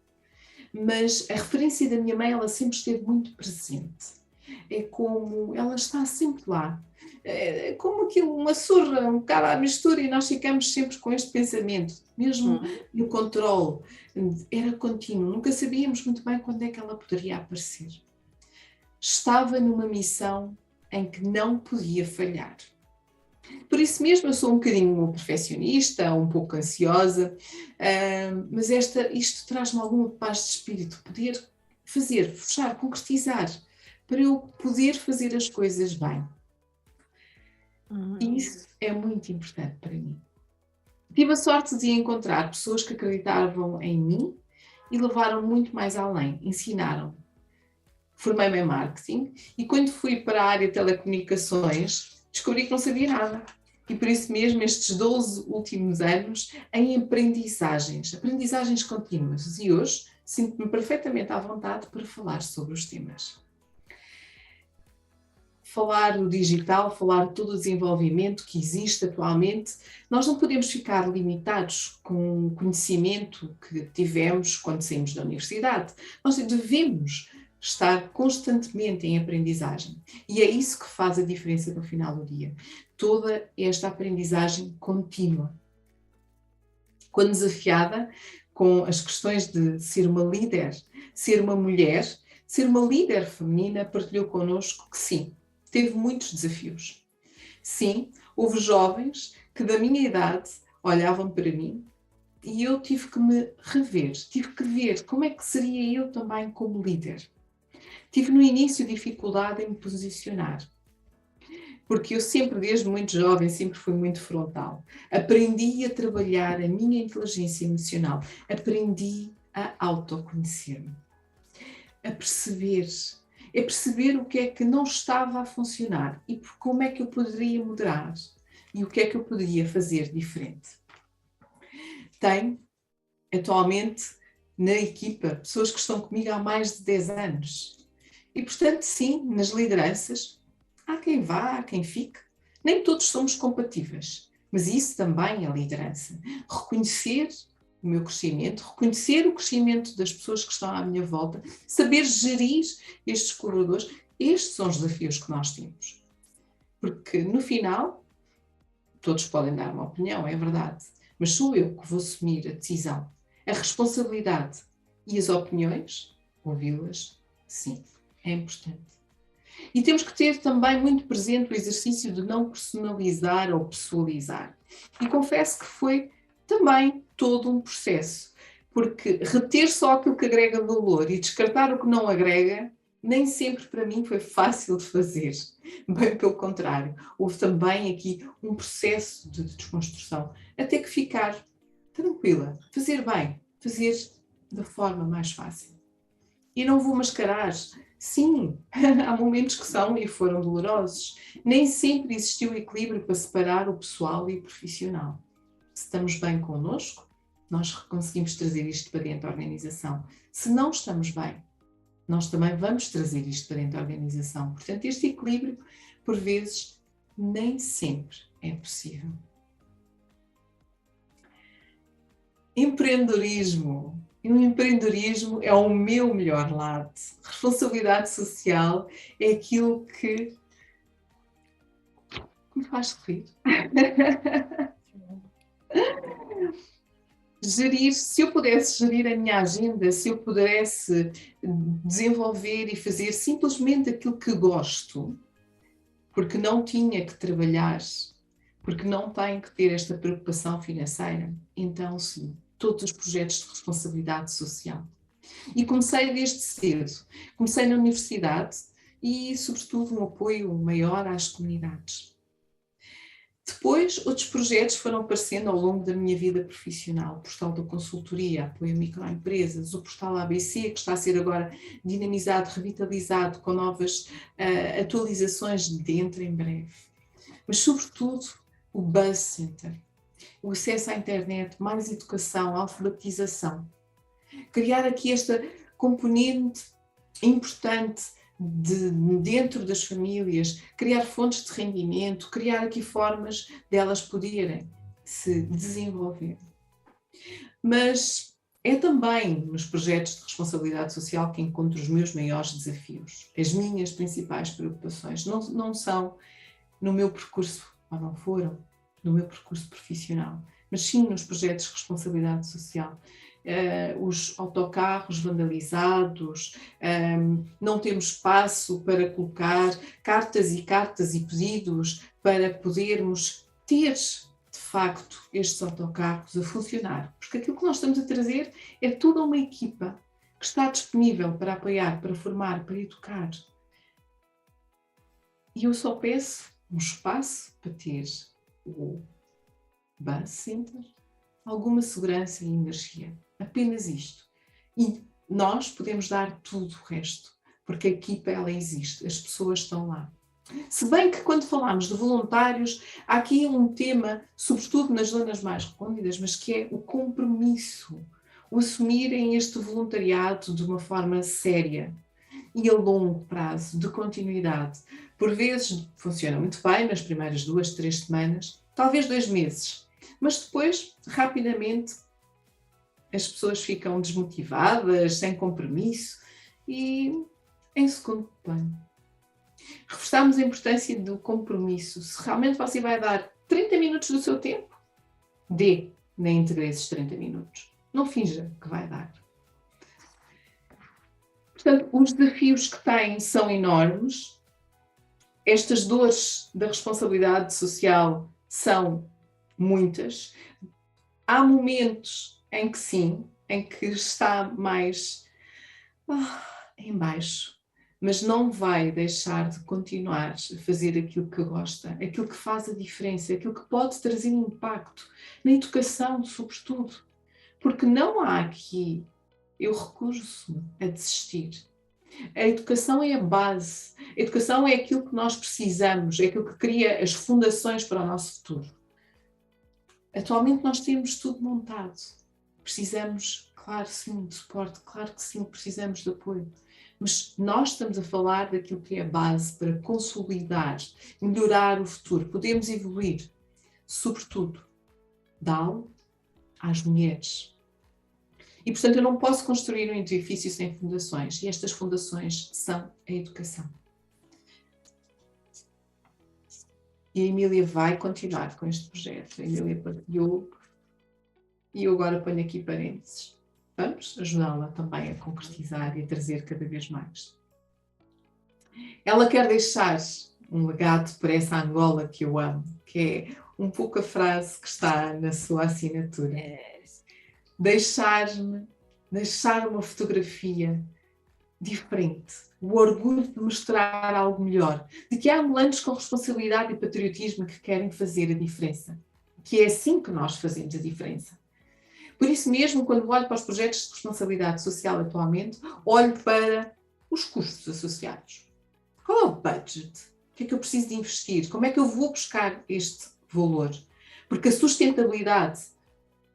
Mas a referência da minha mãe, ela sempre esteve muito presente. É como ela está sempre lá. É como aquilo, uma surra, um bocado à mistura, e nós ficamos sempre com este pensamento, mesmo no controle, era contínuo, nunca sabíamos muito bem quando é que ela poderia aparecer. Estava numa missão em que não podia falhar. Por isso mesmo eu sou um bocadinho perfeccionista, um pouco ansiosa, mas isto traz-me alguma paz de espírito, poder fazer, fechar, concretizar, para eu poder fazer as coisas bem. E isso é muito importante para mim. Tive a sorte de encontrar pessoas que acreditavam em mim e levaram muito mais além, ensinaram. Formei-me em marketing e quando fui para a área de telecomunicações, descobri que não sabia nada. E por isso mesmo estes 12 últimos anos em aprendizagens contínuas. E hoje sinto-me perfeitamente à vontade para falar sobre os temas. Falar o digital, falar todo o desenvolvimento que existe atualmente, nós não podemos ficar limitados com o conhecimento que tivemos quando saímos da universidade. Nós devemos estar constantemente em aprendizagem. E é isso que faz a diferença no final do dia. Toda esta aprendizagem contínua. Quando desafiada com as questões de ser uma líder, ser uma mulher, ser uma líder feminina, partilhou connosco que sim, teve muitos desafios. Sim, houve jovens que da minha idade olhavam para mim e eu tive que me rever, tive que ver como é que seria eu também como líder. Tive no início dificuldade em me posicionar, porque eu sempre, desde muito jovem, sempre fui muito frontal. Aprendi a trabalhar a minha inteligência emocional, aprendi a autoconhecer-me, a perceber o que é que não estava a funcionar e como é que eu poderia mudar e o que é que eu poderia fazer diferente. Tenho, atualmente, na equipa, pessoas que estão comigo há mais de 10 anos. E, portanto, sim, nas lideranças, há quem vá, há quem fique. Nem todos somos compatíveis, mas isso também é liderança. Reconhecer o meu crescimento, reconhecer o crescimento das pessoas que estão à minha volta, saber gerir estes colaboradores. Estes são os desafios que nós temos. Porque, no final, todos podem dar uma opinião, é verdade, mas sou eu que vou assumir a decisão, a responsabilidade e as opiniões, ouvi-las, sim, é importante. E temos que ter também muito presente o exercício de não personalizar ou pessoalizar. E confesso que foi também todo um processo, porque reter só aquilo que agrega valor e descartar o que não agrega Nem sempre para mim foi fácil de fazer, bem pelo contrário. Houve também aqui um processo de desconstrução, até que ficar tranquila, fazer bem, fazer da forma mais fácil. E não vou mascarar. Sim, há momentos que são e foram dolorosos. Nem sempre existiu equilíbrio para separar o pessoal e o profissional. Se estamos bem connosco, nós conseguimos trazer isto para dentro da organização. Se não estamos bem, nós também vamos trazer isto para dentro da organização. Portanto, este equilíbrio, por vezes, nem sempre é possível. Empreendedorismo. E o empreendedorismo é o meu melhor lado. Responsabilidade social é aquilo que me faz rir. Gerir, se eu pudesse gerir a minha agenda, se eu pudesse desenvolver e fazer simplesmente aquilo que gosto, porque não tinha que trabalhar, porque não tenho que ter esta preocupação financeira, então sim, todos os projetos de responsabilidade social. E comecei desde cedo. Comecei na universidade e, sobretudo, um apoio maior às comunidades. Depois, outros projetos foram aparecendo ao longo da minha vida profissional. O Portal da Consultoria, apoio a microempresas, o Portal ABC, que está a ser agora dinamizado, revitalizado, com novas atualizações dentro em breve. Mas, sobretudo, o Buzz Center. O acesso à internet, mais educação, alfabetização. Criar aqui esta componente importante dentro das famílias, criar fontes de rendimento, criar aqui formas delas poderem se desenvolver. Mas é também nos projetos de responsabilidade social que encontro os meus maiores desafios, as minhas principais preocupações. Não são no meu percurso, ou não foram, no meu percurso profissional, mas sim nos projetos de responsabilidade social. Os autocarros vandalizados, não temos espaço para colocar cartas e pedidos para podermos ter, de facto, estes autocarros a funcionar. Porque aquilo que nós estamos a trazer é toda uma equipa que está disponível para apoiar, para formar, para educar. E eu só peço um espaço para ter o Buzz Center, alguma segurança e energia. Apenas isto. E nós podemos dar tudo o resto, porque a equipa, ela existe, as pessoas estão lá. Se bem que quando falamos de voluntários, há aqui um tema, sobretudo nas zonas mais recônditas, mas que é o compromisso, o assumirem este voluntariado de uma forma séria e a longo prazo, de continuidade. Por vezes funciona muito bem nas primeiras 2, 3 semanas, talvez 2 meses, mas depois, rapidamente, as pessoas ficam desmotivadas, sem compromisso e em segundo plano. Reforçamos a importância do compromisso. Se realmente você vai dar 30 minutos do seu tempo, dê na íntegra esses 30 minutos. Não finja que vai dar. Portanto, os desafios que têm são enormes. Estas dores da responsabilidade social são muitas. Há momentos em que sim, em que está mais em baixo, mas não vai deixar de continuar a fazer aquilo que gosta, aquilo que faz a diferença, aquilo que pode trazer impacto na educação, sobretudo, porque não há aqui, eu recuso-me a desistir. A educação é a base, a educação é aquilo que nós precisamos, é aquilo que cria as fundações para o nosso futuro. Atualmente nós temos tudo montado. Precisamos, claro sim, de suporte, claro que sim, precisamos de apoio. Mas nós estamos a falar daquilo que é a base para consolidar, melhorar o futuro. Podemos evoluir, sobretudo, dá-lo às mulheres. E, portanto, eu não posso construir um edifício sem fundações. E estas fundações são a educação. E a Emília vai continuar com este projeto. A Emília partilhou. E eu agora ponho aqui parênteses. Vamos ajudá-la também a concretizar e a trazer cada vez mais. Ela quer deixar um legado para essa Angola que eu amo, que é um pouco a frase que está na sua assinatura. Deixar uma fotografia diferente, o orgulho de mostrar algo melhor, de que há angolanos com responsabilidade e patriotismo que querem fazer a diferença, que é assim que nós fazemos a diferença. Por isso mesmo, quando olho para os projetos de responsabilidade social atualmente, olho para os custos associados. Qual é o budget? O que é que eu preciso de investir? Como é que eu vou buscar este valor? Porque a sustentabilidade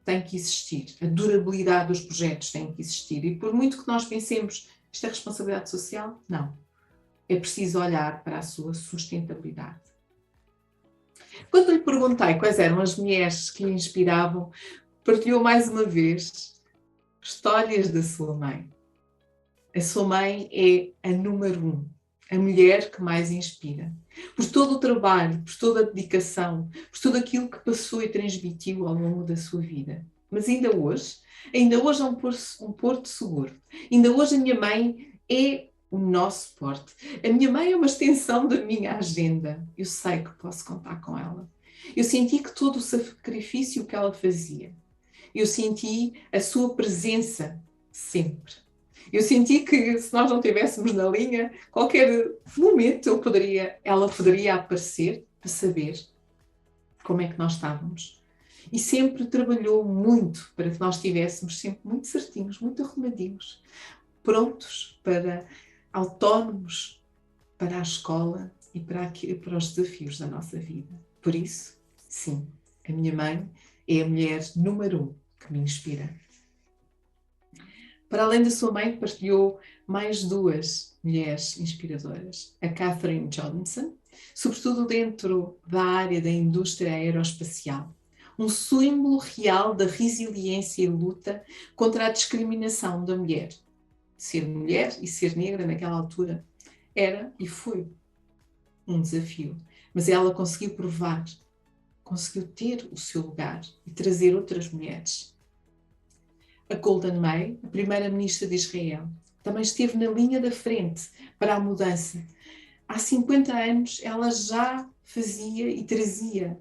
tem que existir, a durabilidade dos projetos tem que existir. E por muito que nós pensemos, isto é responsabilidade social? Não. É preciso olhar para a sua sustentabilidade. Quando lhe perguntei quais eram as mulheres que lhe inspiravam, partilhou mais uma vez histórias da sua mãe. A sua mãe é a número 1, a mulher que mais inspira. Por todo o trabalho, por toda a dedicação, por tudo aquilo que passou e transmitiu ao longo da sua vida. Mas ainda hoje é um porto seguro. Ainda hoje a minha mãe é o nosso suporte. A minha mãe é uma extensão da minha agenda. Eu sei que posso contar com ela. Eu senti que todo o sacrifício que ela fazia, eu senti a sua presença sempre. Eu senti que se nós não estivéssemos na linha, qualquer momento ela poderia aparecer para saber como é que nós estávamos. E sempre trabalhou muito para que nós estivéssemos sempre muito certinhos, muito arrumadinhos, prontos para autónomos para a escola e para os desafios da nossa vida. Por isso, sim, a minha mãe é a mulher número 1 que me inspira. Para além da sua mãe, partilhou mais 2 mulheres inspiradoras. A Katherine Johnson, sobretudo dentro da área da indústria aeroespacial. Um símbolo real da resiliência e luta contra a discriminação da mulher. Ser mulher e ser negra naquela altura era e foi um desafio. Mas ela conseguiu provar, conseguiu ter o seu lugar e trazer outras mulheres. A Golda Meir, a primeira-ministra de Israel, também esteve na linha da frente para a mudança. Há 50 anos ela já fazia e trazia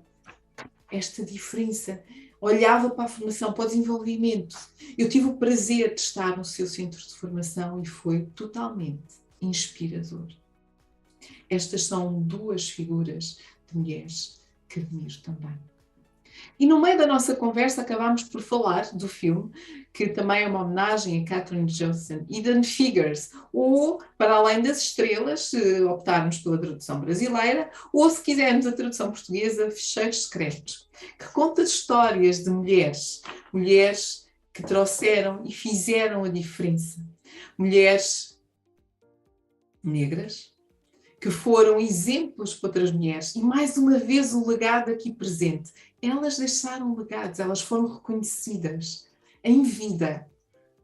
esta diferença. Olhava para a formação, para o desenvolvimento. Eu tive o prazer de estar no seu centro de formação e foi totalmente inspirador. Estas são 2 figuras de mulheres que admiro também. E no meio da nossa conversa acabámos por falar do filme, que também é uma homenagem a Katherine Johnson, Hidden Figures, ou Para Além das Estrelas, se optarmos pela tradução brasileira, ou se quisermos a tradução portuguesa, Fecheiros Secretos, que conta histórias de mulheres que trouxeram e fizeram a diferença. Mulheres negras, que foram exemplos para outras mulheres. E mais uma vez o legado aqui presente. Elas deixaram legados, elas foram reconhecidas em vida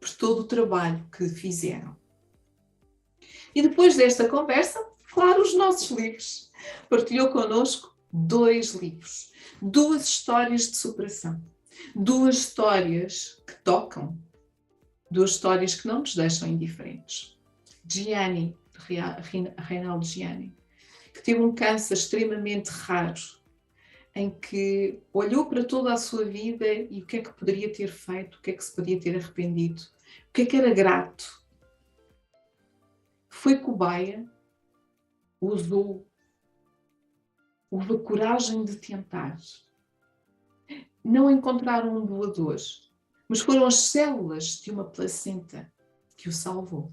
por todo o trabalho que fizeram. E depois desta conversa, claro, os nossos livros. Partilhou connosco 2 livros, 2 histórias de superação, 2 histórias que tocam, 2 histórias que não nos deixam indiferentes. Gianni, Reinaldo Gianni, que teve um câncer extremamente raro, em que olhou para toda a sua vida e o que é que poderia ter feito, o que é que se podia ter arrependido, o que é que era grato. Foi cobaia, houve a coragem de tentar. Não encontraram um doador, mas foram as células de uma placenta que o salvou.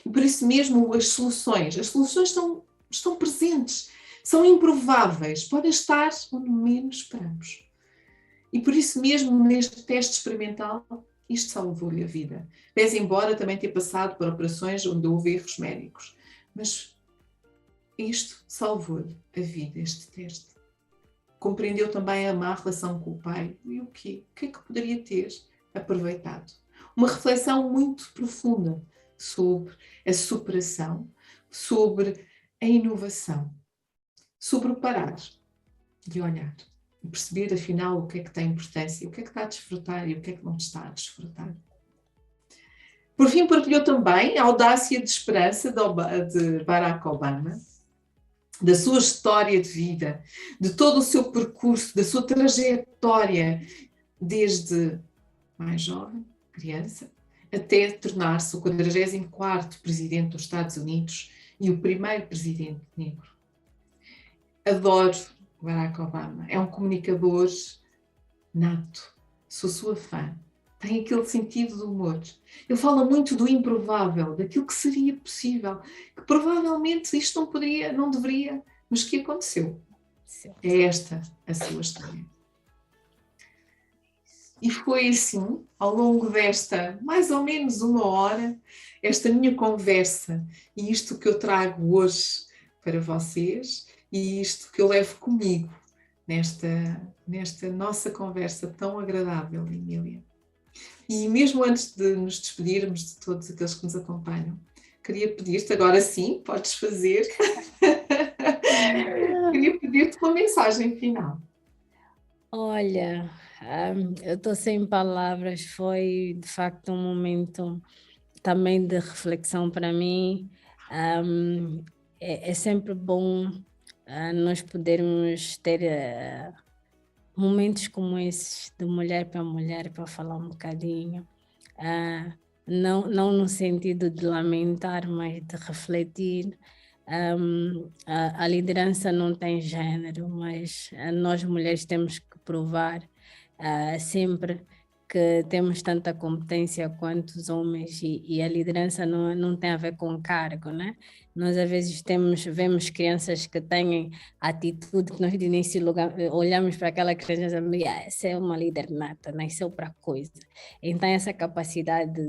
E por isso mesmo as soluções estão presentes, são improváveis, podem estar onde menos esperamos. E por isso mesmo neste teste experimental, isto salvou-lhe a vida. Pese embora também ter passado por operações onde houve erros médicos. Mas isto salvou-lhe a vida, este teste. Compreendeu também a má relação com o pai e o quê? O que é que poderia ter aproveitado? Uma reflexão muito profunda sobre a superação, sobre a inovação, sobre o parar de olhar e perceber afinal o que é que tem importância, o que é que está a desfrutar e o que é que não está a desfrutar. Por fim, partilhou também a audácia de esperança de Barack Obama, da sua história de vida, de todo o seu percurso, da sua trajetória, desde mais jovem, criança, até tornar-se o 44º presidente dos Estados Unidos e o primeiro presidente negro. Adoro Barack Obama, é um comunicador nato, sou sua fã, tem aquele sentido de humor. Ele fala muito do improvável, daquilo que seria possível, que provavelmente isto não poderia, não deveria, mas que aconteceu. É esta a sua história. E foi assim, ao longo desta mais ou menos uma hora, esta minha conversa e isto que eu trago hoje para vocês e isto que eu levo comigo nesta nossa conversa tão agradável, Emília. E mesmo antes de nos despedirmos de todos aqueles que nos acompanham, queria pedir-te, agora sim, podes fazer, queria pedir-te uma mensagem final. Olha, eu estou sem palavras, foi de facto um momento também de reflexão para mim. É sempre bom nós podermos ter momentos como esses, de mulher para falar um bocadinho. Não no sentido de lamentar, mas de refletir. A liderança não tem género, mas nós mulheres temos que provar sempre que temos tanta competência quanto os homens e a liderança não tem a ver com cargo, né? Nós às vezes vemos crianças que têm atitude que nós de início olhamos para aquela criança e dizemos, essa é uma líder nata, nasceu para coisa. Então essa capacidade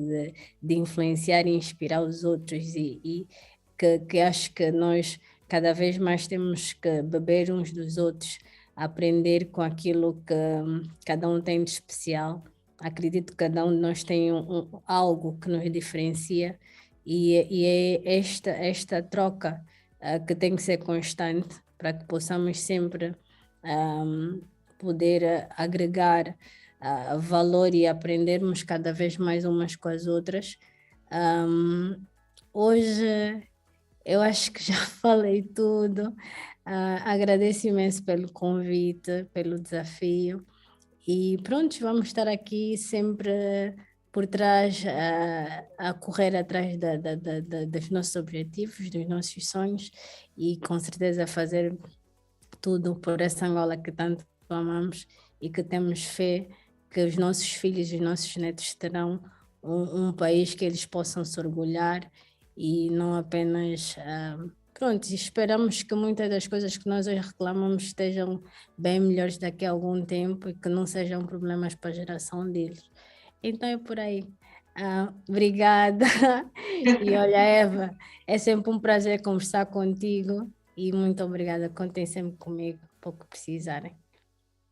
de influenciar e inspirar os outros e que acho que nós cada vez mais temos que beber uns dos outros, aprender com aquilo que cada um tem de especial. Acredito que cada um de nós tem algo que nos diferencia e é esta troca que tem que ser constante para que possamos sempre poder agregar valor e aprendermos cada vez mais umas com as outras. Hoje eu acho que já falei tudo. Agradeço imenso pelo convite, pelo desafio. E pronto, vamos estar aqui sempre por trás, a correr atrás dos nossos objetivos, dos nossos sonhos e com certeza fazer tudo por essa Angola que tanto amamos e que temos fé que os nossos filhos e os nossos netos terão um país que eles possam se orgulhar e não apenas... Pronto, esperamos que muitas das coisas que nós hoje reclamamos estejam bem melhores daqui a algum tempo e que não sejam problemas para a geração deles. Então é por aí. Obrigada. E olha, Eva, é sempre um prazer conversar contigo e muito obrigada. Contem sempre comigo, pouco precisarem.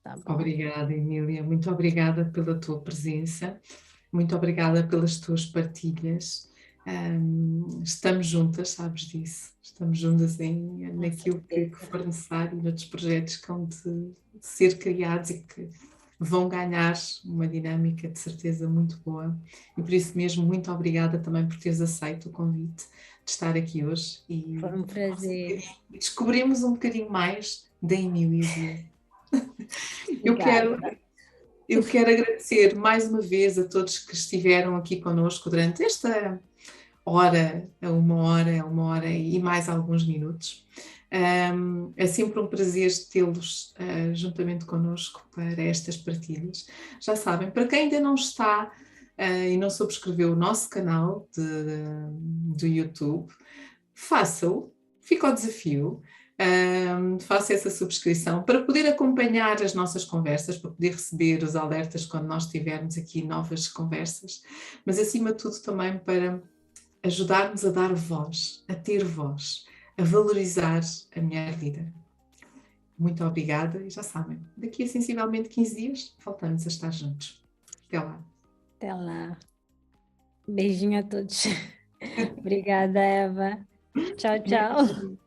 Tá bom? Obrigada, Emília. Muito obrigada pela tua presença. Muito obrigada pelas tuas partilhas. Estamos juntas, sabes disso. Estamos juntas naquilo que for necessário, noutros projetos que vão de ser criados e que vão ganhar uma dinâmica de certeza muito boa. E por isso mesmo, muito obrigada também por teres aceito o convite de estar aqui hoje. E foi um prazer. Descobrimos um bocadinho mais da Emília. Eu quero agradecer mais uma vez a todos que estiveram aqui conosco durante esta hora, uma hora e mais alguns minutos. É sempre um prazer tê-los juntamente connosco para estas partilhas. Já sabem, para quem ainda não está e não subscreveu o nosso canal do YouTube, faça-o, fica o desafio. Faça essa subscrição para poder acompanhar as nossas conversas, para poder receber os alertas quando nós tivermos aqui novas conversas, mas acima de tudo também para ajudar-nos a dar voz, a ter voz, a valorizar a mulher líder. Muito obrigada e já sabem, daqui a sensivelmente 15 dias voltamos a estar juntos. Até lá. Até lá. Beijinho a todos. Obrigada, Eva. Tchau, tchau.